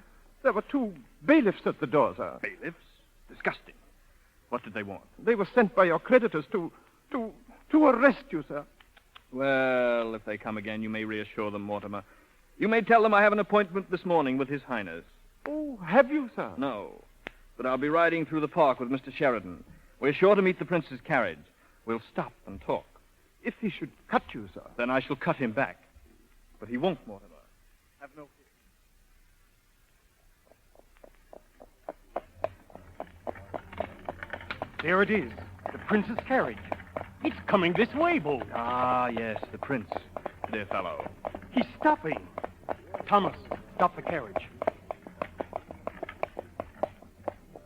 there were 2 bailiffs at the door, sir. Bailiffs? Disgusting. What did they want? They were sent by your creditors to arrest you, sir. Well, if they come again, you may reassure them, Mortimer. You may tell them I have an appointment this morning with His Highness. Oh, have you, sir? No. But I'll be riding through the park with Mr. Sheridan. We're sure to meet the prince's carriage. We'll stop and talk. If he should cut you, sir. Then I shall cut him back. But he won't, Mortimer. Have no fear. There it is, the prince's carriage. It's coming this way, Beau. Ah, yes, the prince. Dear fellow. He's stopping. Thomas, stop the carriage.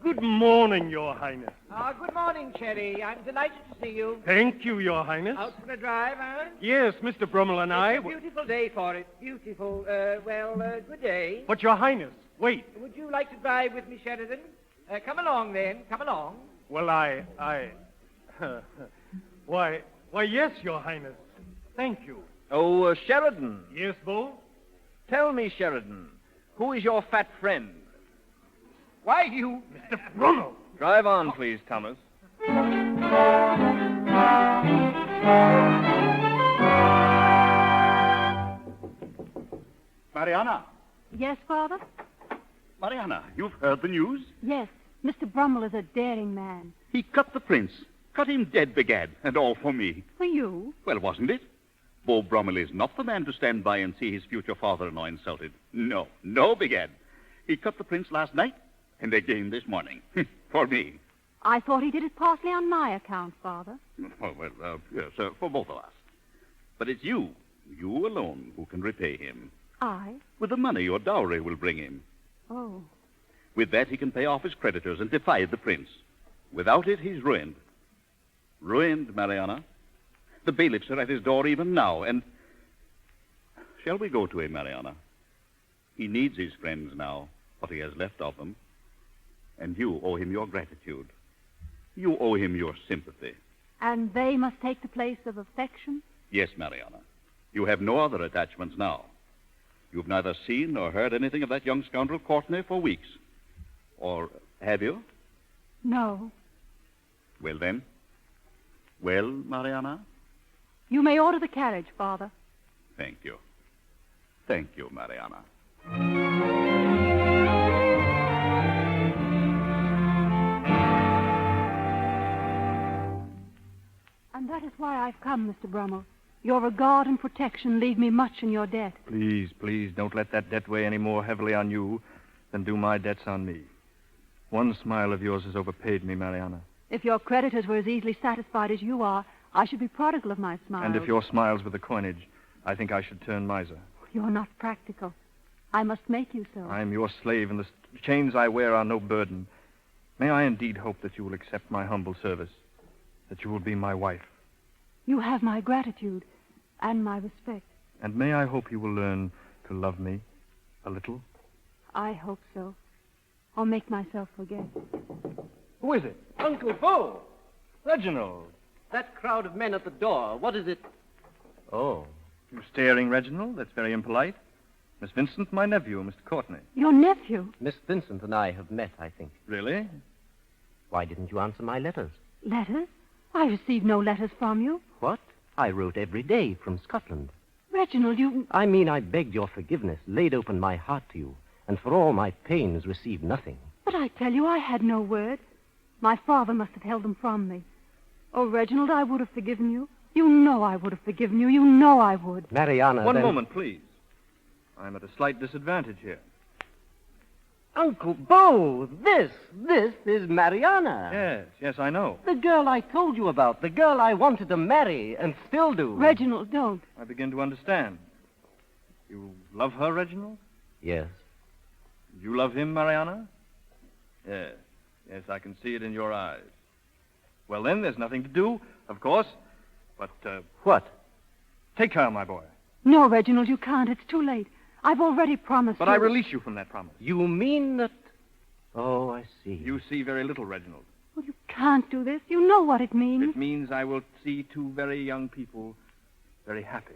Good morning, Your Highness. Good morning, Cherry. I'm delighted to see you. Thank you, Your Highness. Out for a drive, huh? Yes, Mr. Brummel and I... It's a beautiful day for it. Beautiful. Good day. But, Your Highness, wait. Would you like to drive with me, Sheridan? Come along, then. Come along. Well, Why, yes, Your Highness. Thank you. Oh, Sheridan. Yes, Beau? Tell me, Sheridan, who is your fat friend? Why, you... Mr. Brummel. Drive on, please, Thomas. Mariana. Yes, Father? Mariana, you've heard the news? Yes. Mr. Brummel is a daring man. He cut the prince. Cut him dead, begad, and all for me. For you? Well, wasn't it? Beau Brummel is not the man to stand by and see his future father-in-law insulted. No, Big Ed. He cut the prince last night, and again this morning. For me. I thought he did it partly on my account, Father. Yes, for both of us. But it's you alone, who can repay him. I? With the money your dowry will bring him. Oh. With that, he can pay off his creditors and defy the prince. Without it, he's ruined. Ruined, Mariana. The bailiffs are at his door even now, and... Shall we go to him, Mariana? He needs his friends now, what he has left of them. And you owe him your gratitude. You owe him your sympathy. And they must take the place of affection? Yes, Mariana. You have no other attachments now. You've neither seen nor heard anything of that young scoundrel Courtney for weeks. Or have you? No. Well, then. Well, Mariana? You may order the carriage, Father. Thank you. Thank you, Mariana. And that is why I've come, Mr. Brummel. Your regard and protection leave me much in your debt. Please, don't let that debt weigh any more heavily on you than do my debts on me. One smile of yours has overpaid me, Mariana. If your creditors were as easily satisfied as you are, I should be prodigal of my smiles. And if your smiles were the coinage, I think I should turn miser. You're not practical. I must make you so. I am your slave, and the chains I wear are no burden. May I indeed hope that you will accept my humble service, that you will be my wife? You have my gratitude and my respect. And may I hope you will learn to love me a little? I hope so. Or make myself forget. Who is it? Uncle Beau! Reginald. That crowd of men at the door, what is it? Oh. You staring, Reginald? That's very impolite. Miss Vincent, my nephew, Mr. Courtney. Your nephew? Miss Vincent and I have met, I think. Really? Why didn't you answer my letters? Letters? I received no letters from you. What? I wrote every day from Scotland. Reginald, you... I mean, I begged your forgiveness, laid open my heart to you, and for all my pains received nothing. But I tell you, I had no word. My father must have held them from me. Oh, Reginald, I would have forgiven you. You know I would have forgiven you. You know I would. Mariana, One moment, please. I'm at a slight disadvantage here. Uncle Beau, this is Mariana. Yes, I know. The girl I told you about, the girl I wanted to marry and still do. Reginald, don't. I begin to understand. You love her, Reginald? Yes. You love him, Mariana? Yes, I can see it in your eyes. Well, then, there's nothing to do, of course, but, What? Take her, my boy. No, Reginald, you can't. It's too late. I've already promised But you... I release you from that promise. You mean that... Oh, I see. You see very little, Reginald. Well, you can't do this. You know what it means. It means I will see two very young people very happy.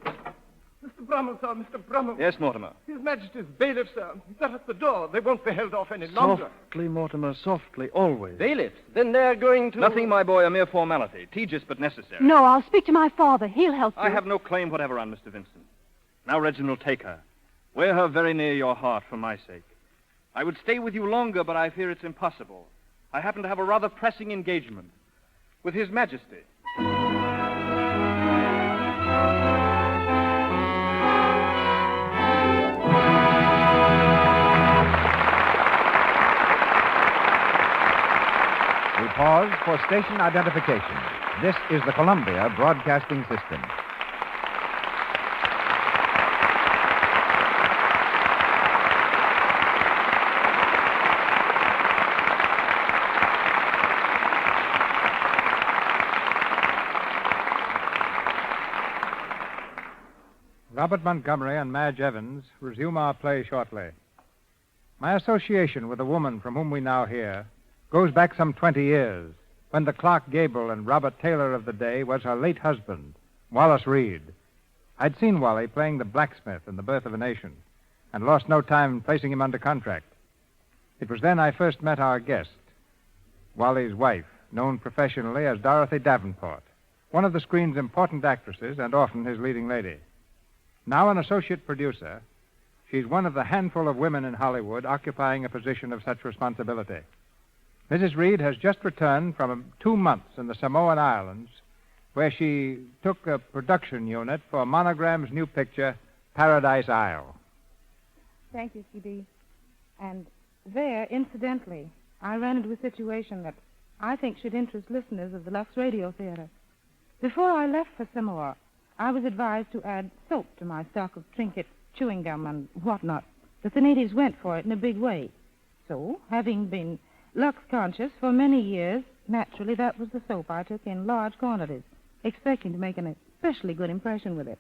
Mr. Brummel, sir, Mr. Brummel. Yes, Mortimer. His Majesty's bailiffs, sir. They're at the door. They won't be held off any longer. Softly, Mortimer, softly, always. Bailiffs? Then they're going to... Nothing, my boy, a mere formality. Tedious but necessary. No, I'll speak to my father. He'll help you. I have no claim whatever on Mr. Vincent. Now, Reginald, take her. Wear her very near your heart for my sake. I would stay with you longer, but I fear it's impossible. I happen to have a rather pressing engagement with His Majesty. We pause for station identification. This is the Columbia Broadcasting System. Robert Montgomery and Madge Evans resume our play shortly. My association with the woman from whom we now hear goes back some 20 years, when the Clark Gable and Robert Taylor of the day was her late husband, Wallace Reed. I'd seen Wally playing the blacksmith in The Birth of a Nation, and lost no time in placing him under contract. It was then I first met our guest, Wally's wife, known professionally as Dorothy Davenport, one of the screen's important actresses and often his leading lady. Now an associate producer, she's one of the handful of women in Hollywood occupying a position of such responsibility. Mrs. Reed has just returned from 2 months in the Samoan Islands, where she took a production unit for Monogram's new picture, Paradise Isle. Thank you, C.B. And there, incidentally, I ran into a situation that I think should interest listeners of the Lux Radio Theater. Before I left for Samoa, I was advised to add soap to my stock of trinkets, chewing gum, and whatnot, but the natives went for it in a big way. So, having been Lux conscious for many years, naturally that was the soap I took in large quantities, expecting to make an especially good impression with it.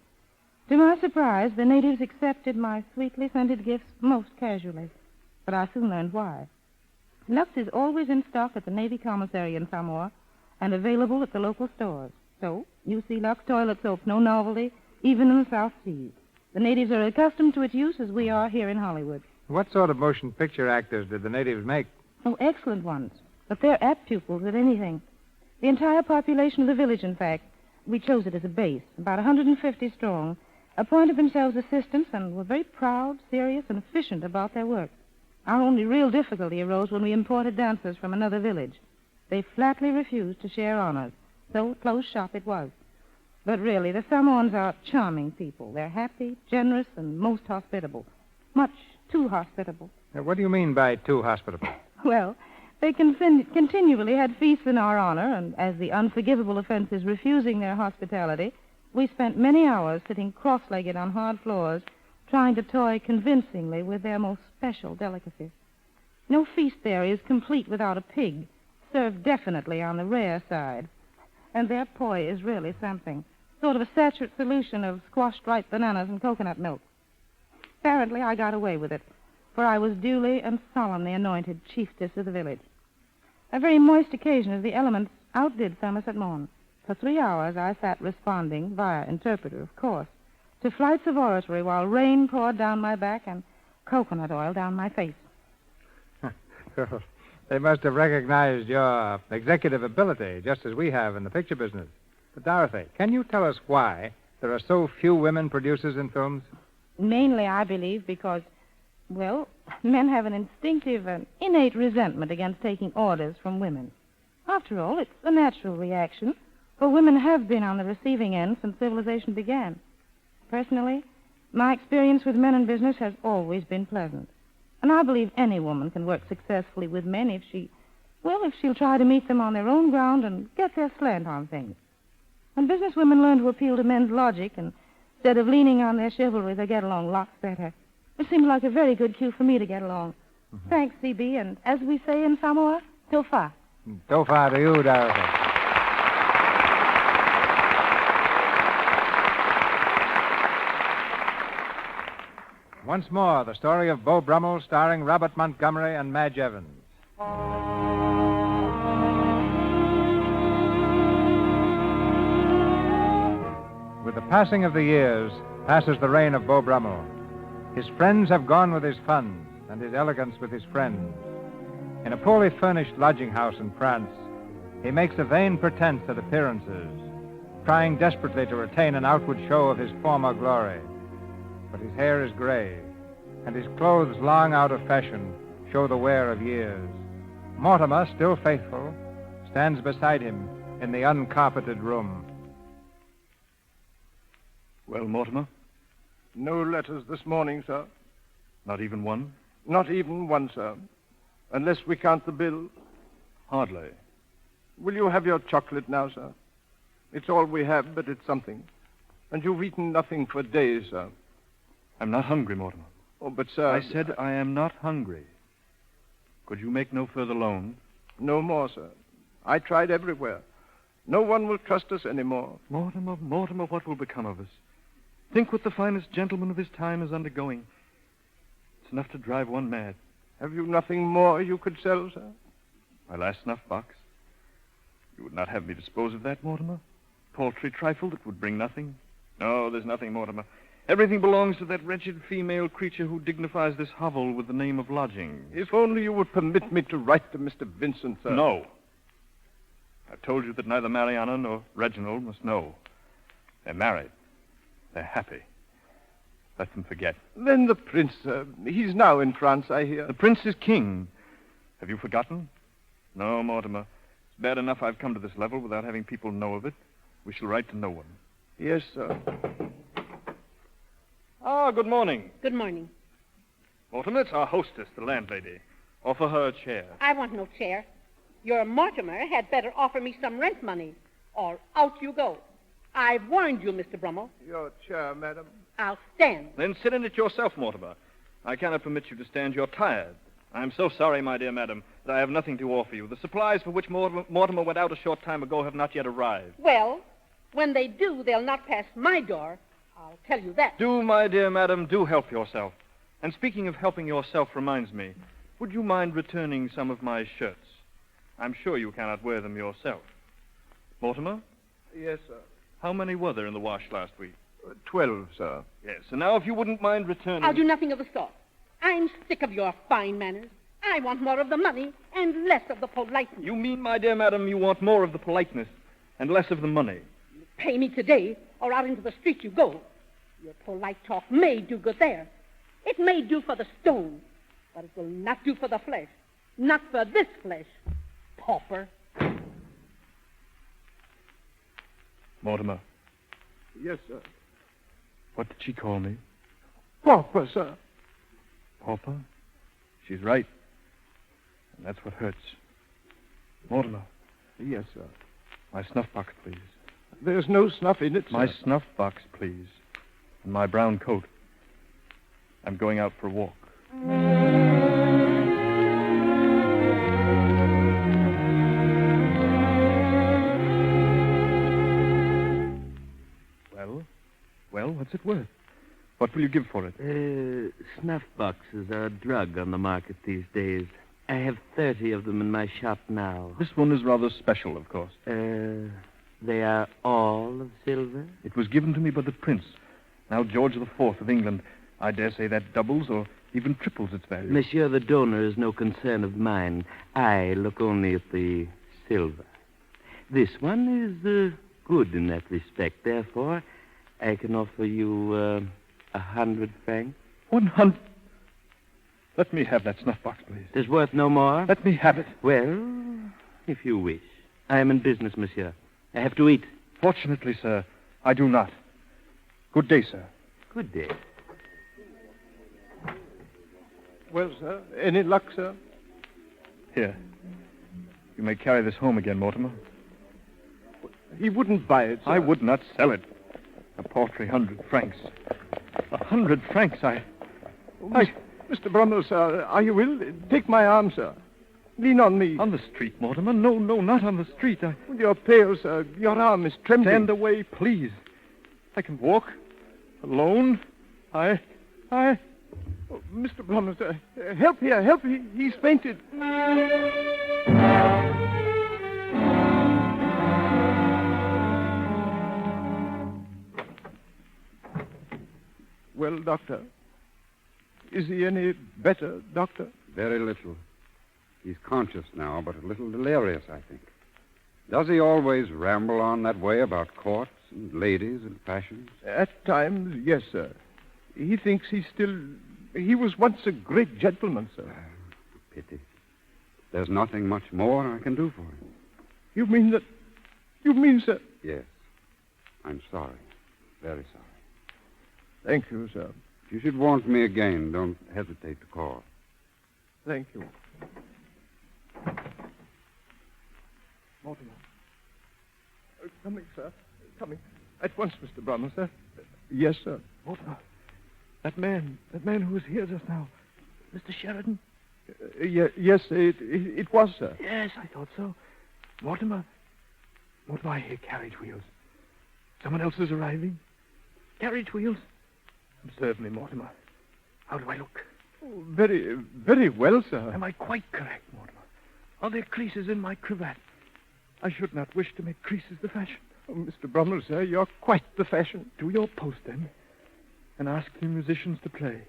To my surprise, the natives accepted my sweetly scented gifts most casually, but I soon learned why. Lux is always in stock at the Navy Commissary in Samoa and available at the local stores. So, you see Lux toilet soap, no novelty, even in the South Seas. The natives are accustomed to its use as we are here in Hollywood. What sort of motion picture actors did the natives make? Oh, excellent ones. But they're apt pupils at anything. The entire population of the village, in fact, we chose it as a base, about 150 strong, appointed themselves assistants and were very proud, serious, and efficient about their work. Our only real difficulty arose when we imported dancers from another village. They flatly refused to share honors, so close shop it was. But really, the Samoans are charming people. They're happy, generous, and most hospitable. Much too hospitable. What do you mean by too hospitable? Well, they continually had feasts in our honor, and as the unforgivable offense is refusing their hospitality, we spent many hours sitting cross-legged on hard floors, trying to toy convincingly with their most special delicacies. No feast there is complete without a pig, served definitely on the rare side. And their poi is really something, sort of a saturate solution of squashed ripe bananas and coconut milk. Apparently, I got away with it, for I was duly and solemnly anointed chiefess of the village. A very moist occasion as the elements outdid Somerset Maugham. For 3 hours, I sat responding, via interpreter, of course, to flights of oratory while rain poured down my back and coconut oil down my face. They must have recognized your executive ability, just as we have in the picture business. But, Dorothy, can you tell us why there are so few women producers in films? Mainly, I believe, because, well, men have an instinctive and innate resentment against taking orders from women. After all, it's a natural reaction, for women have been on the receiving end since civilization began. Personally, my experience with men in business has always been pleasant. And I believe any woman can work successfully with men if she'll try to meet them on their own ground and get their slant on things. When businesswomen learn to appeal to men's logic, and instead of leaning on their chivalry, they get along lots better. It seemed like a very good cue for me to get along. Mm-hmm. Thanks, C.B., and as we say in Samoa, tofa. Tofa to you, Dorothy. Once more, the story of Beau Brummel, starring Robert Montgomery and Madge Evans. With the passing of the years, passes the reign of Beau Brummel. His friends have gone with his funds, and his elegance with his friends. In a poorly furnished lodging house in France, he makes a vain pretense at appearances, trying desperately to retain an outward show of his former glory. But his hair is gray, and his clothes long out of fashion show the wear of years. Mortimer, still faithful, stands beside him in the uncarpeted room. Well, Mortimer? No letters this morning, sir. Not even one? Not even one, sir. Unless we count the bill. Hardly. Will you have your chocolate now, sir? It's all we have, but it's something. And you've eaten nothing for days, sir. I'm not hungry, Mortimer. Oh, but, sir... I said I am not hungry. Could you make no further loans? No more, sir. I tried everywhere. No one will trust us anymore. Mortimer, what will become of us? Think what the finest gentleman of his time is undergoing. It's enough to drive one mad. Have you nothing more you could sell, sir? My last snuff box. You would not have me dispose of that, Mortimer? Paltry trifle that would bring nothing? No, there's nothing, Mortimer. Everything belongs to that wretched female creature who dignifies this hovel with the name of lodging. If only you would permit me to write to Mr. Vincent, sir. No. I've told you that neither Mariana nor Reginald must know. They're married. They're happy. Let them forget. Then the prince, sir. He's now in France, I hear. The prince is king. Have you forgotten? No, Mortimer. It's bad enough I've come to this level without having people know of it. We shall write to no one. Yes, sir. Ah, good morning. Good morning. Mortimer, it's our hostess, the landlady. Offer her a chair. I want no chair. Your Mortimer had better offer me some rent money, or out you go. I've warned you, Mr. Brummel. Your chair, madam. I'll stand. Then sit in it yourself, Mortimer. I cannot permit you to stand. You're tired. I'm so sorry, my dear madam, that I have nothing to offer you. The supplies for which Mortimer went out a short time ago have not yet arrived. Well, when they do, they'll not pass my door. I'll tell you that. Do, my dear madam, do help yourself. And speaking of helping yourself reminds me, would you mind returning some of my shirts? I'm sure you cannot wear them yourself. Mortimer? Yes, sir. How many were there in the wash last week? 12, sir. Yes, and now if you wouldn't mind returning... I'll do nothing of the sort. I'm sick of your fine manners. I want more of the money and less of the politeness. You mean, my dear madam, you want more of the politeness and less of the money? Pay me today, or out into the street you go. Your polite talk may do good there. It may do for the stone, but it will not do for the flesh. Not for this flesh, pauper. Mortimer, Yes, sir. what did she call me? Pauper, sir. Pauper? She's right. And that's what hurts. Mortimer. Yes, sir. My snuff box, please. There's no snuff in it, sir. My snuff box, please. And my brown coat. I'm going out for a walk. Well, what's it worth? What will you give for it? Snuff boxes are a drug on the market these days. I have 30 of them in my shop now. This one is rather special, of course. They are all of silver? It was given to me by the Prince, now George IV of England. I dare say that doubles or even triples its value. Monsieur, the donor is no concern of mine. I look only at the silver. This one is good in that respect. Therefore, I can offer you 100 francs. 100? Let me have that snuff box, please. It is worth no more? Let me have it. Well, if you wish. I am in business, monsieur. I have to eat. Fortunately, sir, I do not. Good day, sir. Good day. Well, sir, any luck, sir? Here. You may carry this home again, Mortimer. He wouldn't buy it, sir. I would not sell it. A paltry 100 francs. 100 francs, Mr. Brummel, sir, are you ill? Take my arm, sir. Lean on me. On the street, Mortimer? No, not on the street. You're pale, sir. Your arm is trembling. Stand away, please. I can walk. Alone. Oh, Mr. Brummel, sir. Help here, help. He's fainted. Well, Doctor, is he any better, Doctor? Very little. He's conscious now, but a little delirious, I think. Does he always ramble on that way about courts and ladies and fashions? At times, yes, sir. He thinks he was once a great gentleman, sir. Pity. There's nothing much more I can do for him. You mean, sir? Yes. I'm sorry. Very sorry. Thank you, sir. If you should want me again, don't hesitate to call. Thank you. Mortimer. Coming, sir. Coming. At once, Mr. Brummel, sir. Yes, sir. Mortimer. That man who was here just now. Mr. Sheridan? Yes, it was, sir. Yes, I thought so. Mortimer, I hear carriage wheels. Someone else is arriving? Carriage wheels? Observe me, Mortimer. How do I look? Oh, very, very well, sir. Am I quite correct, Mortimer? Are there creases in my cravat? I should not wish to make creases the fashion. Oh, Mr. Brummel, sir, you're quite the fashion. Do your post, then, and ask the musicians to play.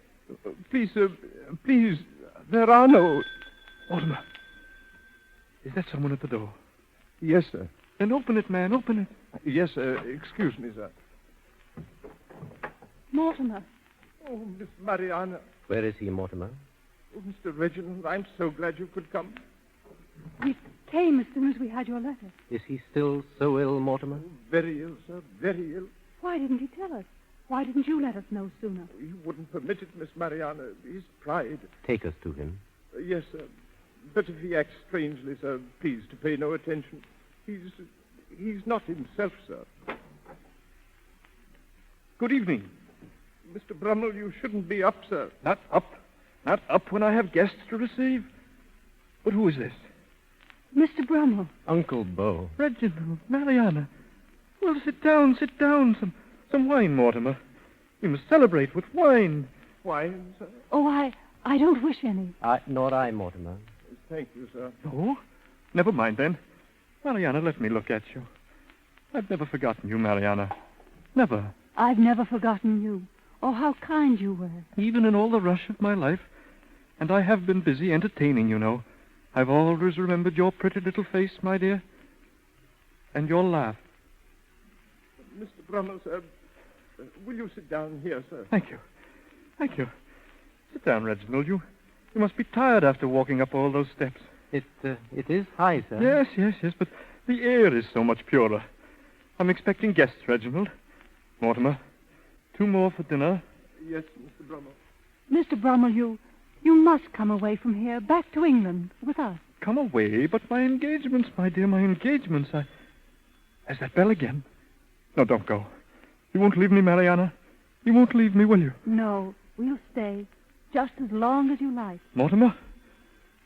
Please, sir, please, there are no... Mortimer, is that someone at the door? Yes, sir. Then open it, man, open it. Yes, sir. Excuse me, sir. Mortimer. Oh, Miss Mariana. Where is he, Mortimer? Oh, Mr. Reginald, I'm so glad you could come. came as soon as we had your letter. Is he still so ill, Mortimer? Very ill, sir, very ill. Why didn't he tell us? Why didn't you let us know sooner? He wouldn't permit it, Miss Mariana. His pride. Take us to him. Yes, sir. But if he acts strangely, sir, please to pay no attention. He's not himself, sir. Good evening. Mr. Brummel, you shouldn't be up, sir. Not up? Not up when I have guests to receive? But who is this? Mr. Brummel. Uncle Beau. Reginald, Mariana. Well, sit down, sit down. Some wine, Mortimer. We must celebrate with wine. Wine, sir? Oh, I don't wish any. Nor I, Mortimer. Thank you, sir. Oh? Never mind, then. Mariana, let me look at you. I've never forgotten you, Mariana. Never. I've never forgotten you. Oh, how kind you were. Even in all the rush of my life. And I have been busy entertaining, you know. I've always remembered your pretty little face, my dear. And your laugh. Mr. Brummel, sir, will you sit down here, sir? Thank you. Thank you. Sit down, Reginald. You must be tired after walking up all those steps. It is high, sir. Yes, but the air is so much purer. I'm expecting guests, Reginald. Mortimer, 2 more for dinner. Yes, Mr. Brummel. Mr. Brummel, you must come away from here, back to England, with us. Come away? But my engagements, my dear, my engagements. Has that bell again? No, don't go. You won't leave me, Mariana? You won't leave me, will you? No, we'll stay, just as long as you like. Mortimer?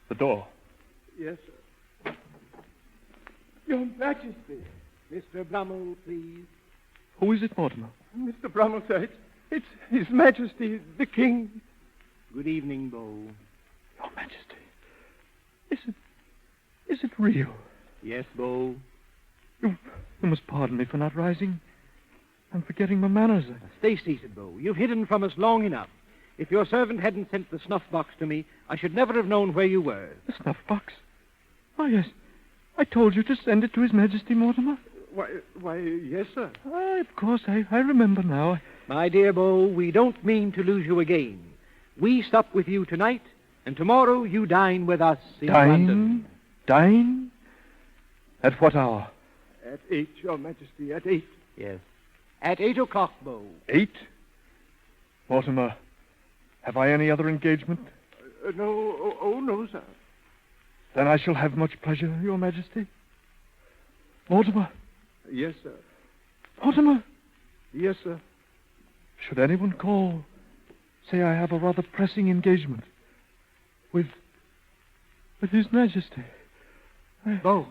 The door. Yes, sir. Your Majesty. Mr. Brummel, please. Who is it, Mortimer? Mr. Brummel, sir, it's His Majesty, the King. Good evening, Beau. Your Majesty. Is it real? Yes, Beau. You must pardon me for not rising. I'm forgetting my manners. Stay seated, Beau. You've hidden from us long enough. If your servant hadn't sent the snuff box to me, I should never have known where you were. The snuff box? Why, yes. I told you to send it to His Majesty, Mortimer. Why, yes, sir. Of course, I remember now. My dear Beau, we don't mean to lose you again. We sup with you tonight, and tomorrow you dine with us in London. Dine? At what hour? At 8, Your Majesty, at 8. Yes. At 8 o'clock, Beau. 8? Mortimer, have I any other engagement? No. Oh, no, sir. Then I shall have much pleasure, Your Majesty. Mortimer. Yes, sir. Mortimer. Yes, sir. Should anyone call, say I have a rather pressing engagement with His Majesty. Beau!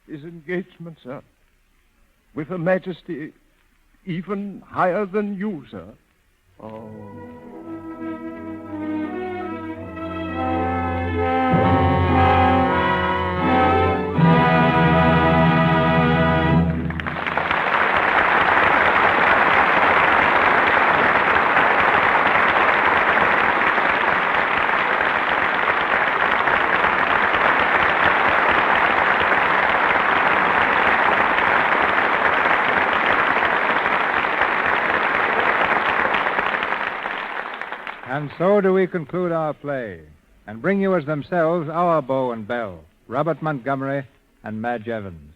His engagement, sir. With Her Majesty even higher than you, sir. Oh. And so do we conclude our play, and bring you as themselves our Beau and Belle, Robert Montgomery and Madge Evans.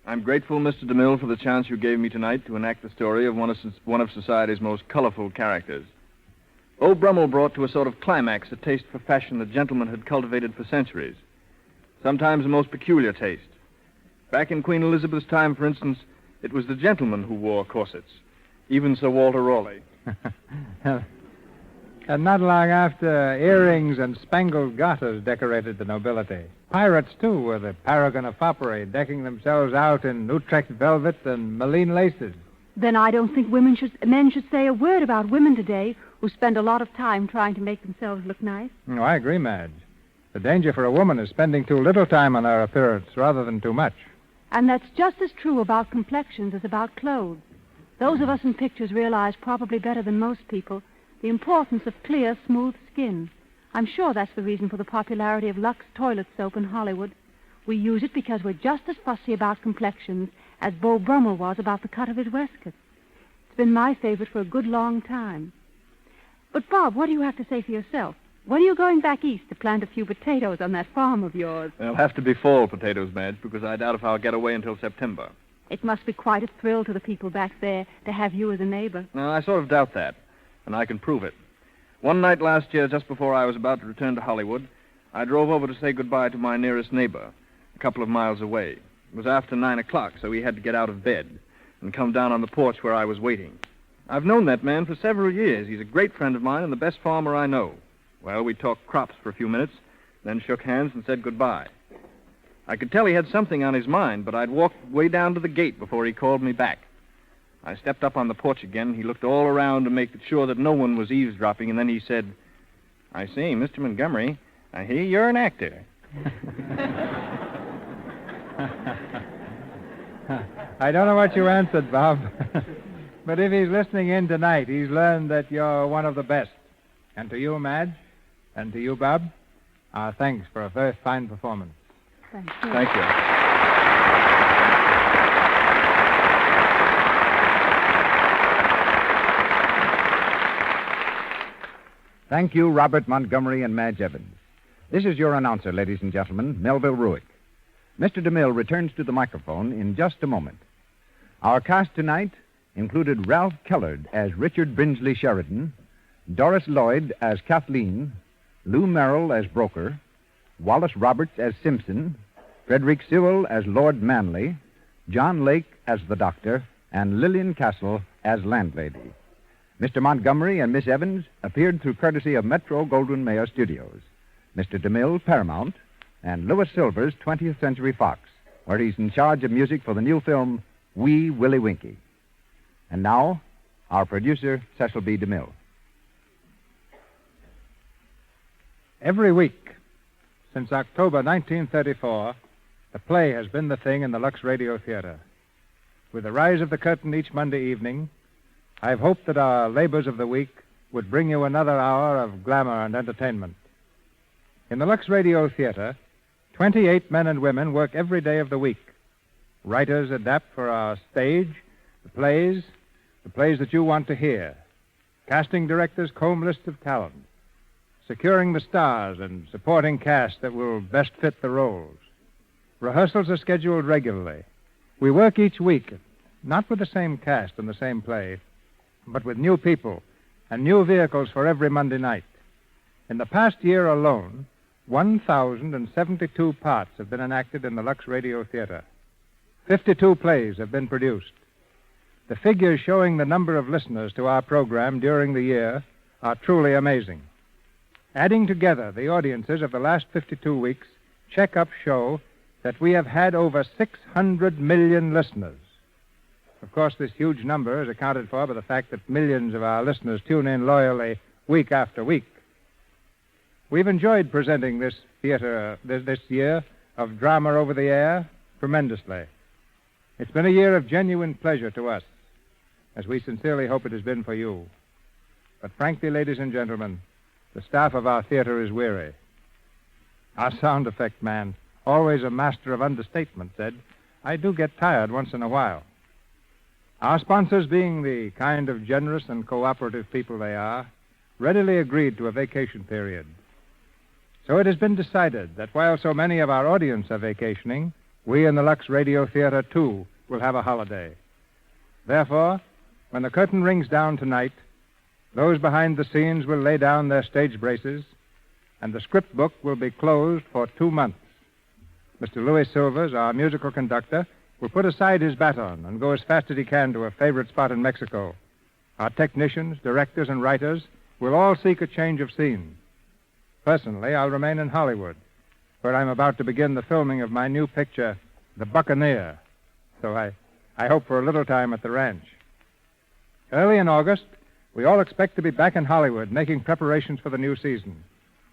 I'm grateful, Mr. DeMille, for the chance you gave me tonight to enact the story of one of society's most colorful characters. Beau Brummel brought to a sort of climax a taste for fashion that gentlemen had cultivated for centuries. Sometimes a most peculiar taste. Back in Queen Elizabeth's time, for instance, it was the gentlemen who wore corsets. Even Sir Walter Raleigh. And not long after, earrings and spangled garters decorated the nobility. Pirates, too, were the paragon of foppery, decking themselves out in Utrecht velvet and Malines laces. Then I don't think men should say a word about women today who spend a lot of time trying to make themselves look nice. No, I agree, Madge. The danger for a woman is spending too little time on her appearance rather than too much. And that's just as true about complexions as about clothes. Those of us in pictures realize probably better than most people the importance of clear, smooth skin. I'm sure that's the reason for the popularity of Lux toilet soap in Hollywood. We use it because we're just as fussy about complexions as Beau Brummel was about the cut of his waistcoat. It's been my favorite for a good long time. But, Bob, what do you have to say for yourself? When are you going back east to plant a few potatoes on that farm of yours? They'll have to be fall potatoes, Madge, because I doubt if I'll get away until September. It must be quite a thrill to the people back there to have you as a neighbor. No, I sort of doubt that, and I can prove it. One night last year, just before I was about to return to Hollywood, I drove over to say goodbye to my nearest neighbor, a couple of miles away. It was after 9 o'clock, so he had to get out of bed and come down on the porch where I was waiting. I've known that man for several years. He's a great friend of mine and the best farmer I know. Well, we talked crops for a few minutes, then shook hands and said goodbye. I could tell he had something on his mind, but I'd walked way down to the gate before he called me back. I stepped up on the porch again. He looked all around to make sure that no one was eavesdropping, and then he said, "I see, Mr. Montgomery, I hear you're an actor." I don't know what you answered, Bob. But if he's listening in tonight, he's learned that you're one of the best. And to you, Madge, and to you, Bob, our thanks for a very fine performance. Thank you. Thank you. Thank you, Robert Montgomery and Madge Evans. This is your announcer, ladies and gentlemen, Melville Ruick. Mr. DeMille returns to the microphone in just a moment. Our cast tonight included Ralph Kellard as Richard Brinsley Sheridan, Doris Lloyd as Kathleen, Lou Merrill as Broker, Wallace Roberts as Simpson, Frederick Sewell as Lord Manley, John Lake as the Doctor, and Lillian Castle as Landlady. Mr. Montgomery and Miss Evans appeared through courtesy of Metro Goldwyn Mayer Studios, Mr. DeMille Paramount, and Louis Silvers 20th Century Fox, where he's in charge of music for the new film Wee Willie Winkie. And now, our producer, Cecil B. DeMille. Every week since October 1934, the play has been the thing in the Lux Radio Theater. With the rise of the curtain each Monday evening, I've hoped that our labors of the week would bring you another hour of glamour and entertainment. In the Lux Radio Theater, 28 men and women work every day of the week. Writers adapt for our stage the plays that you want to hear. Casting directors comb lists of talent, securing the stars and supporting cast that will best fit the roles. Rehearsals are scheduled regularly. We work each week, not with the same cast and the same play, but with new people and new vehicles for every Monday night. In the past year alone, 1,072 parts have been enacted in the Lux Radio Theater. 52 plays have been produced. The figures showing the number of listeners to our program during the year are truly amazing. Adding together the audiences of the last 52 weeks, check-ups show that we have had over 600 million listeners. Of course, this huge number is accounted for by the fact that millions of our listeners tune in loyally week after week. We've enjoyed presenting this theater this year of drama over the air tremendously. It's been a year of genuine pleasure to us, as we sincerely hope it has been for you. But frankly, ladies and gentlemen, the staff of our theater is weary. Our sound effect man, always a master of understatement, said, "I do get tired once in a while." Our sponsors, being the kind of generous and cooperative people they are, readily agreed to a vacation period. So it has been decided that while so many of our audience are vacationing, we in the Lux Radio Theater, too, will have a holiday. Therefore, when the curtain rings down tonight, those behind the scenes will lay down their stage braces, and the script book will be closed for 2 months. Mr. Louis Silvers, our musical conductor, will put aside his baton and go as fast as he can to a favorite spot in Mexico. Our technicians, directors, and writers will all seek a change of scene. Personally, I'll remain in Hollywood, where I'm about to begin the filming of my new picture, The Buccaneer. So I hope for a little time at the ranch. Early in August, we all expect to be back in Hollywood making preparations for the new season.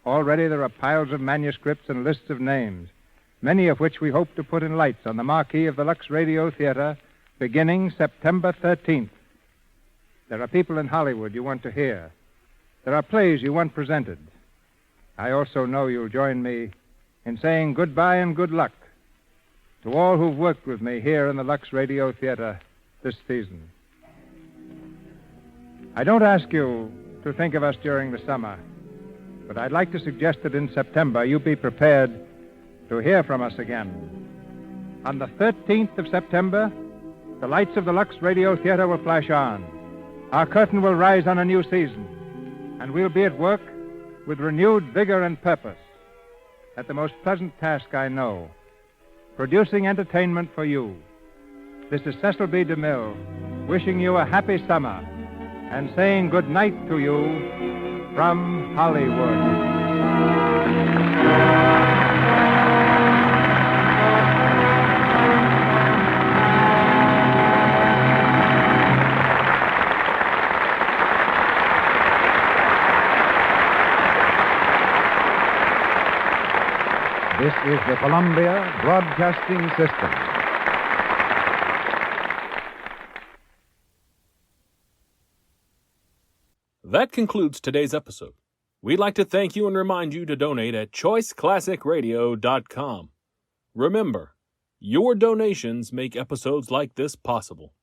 Already there are piles of manuscripts and lists of names, many of which we hope to put in lights on the marquee of the Lux Radio Theater beginning September 13th. There are people in Hollywood you want to hear. There are plays you want presented. I also know you'll join me in saying goodbye and good luck to all who've worked with me here in the Lux Radio Theater this season. I don't ask you to think of us during the summer. But I'd like to suggest that in September you be prepared to hear from us again. On the 13th of September, the lights of the Lux Radio Theater will flash on. Our curtain will rise on a new season, and we'll be at work with renewed vigor and purpose at the most pleasant task I know, producing entertainment for you. This is Cecil B. DeMille, wishing you a happy summer and saying good night to you from Hollywood. This is the Columbia Broadcasting System. That concludes today's episode. We'd like to thank you and remind you to donate at choiceclassicradio.com. Remember, your donations make episodes like this possible.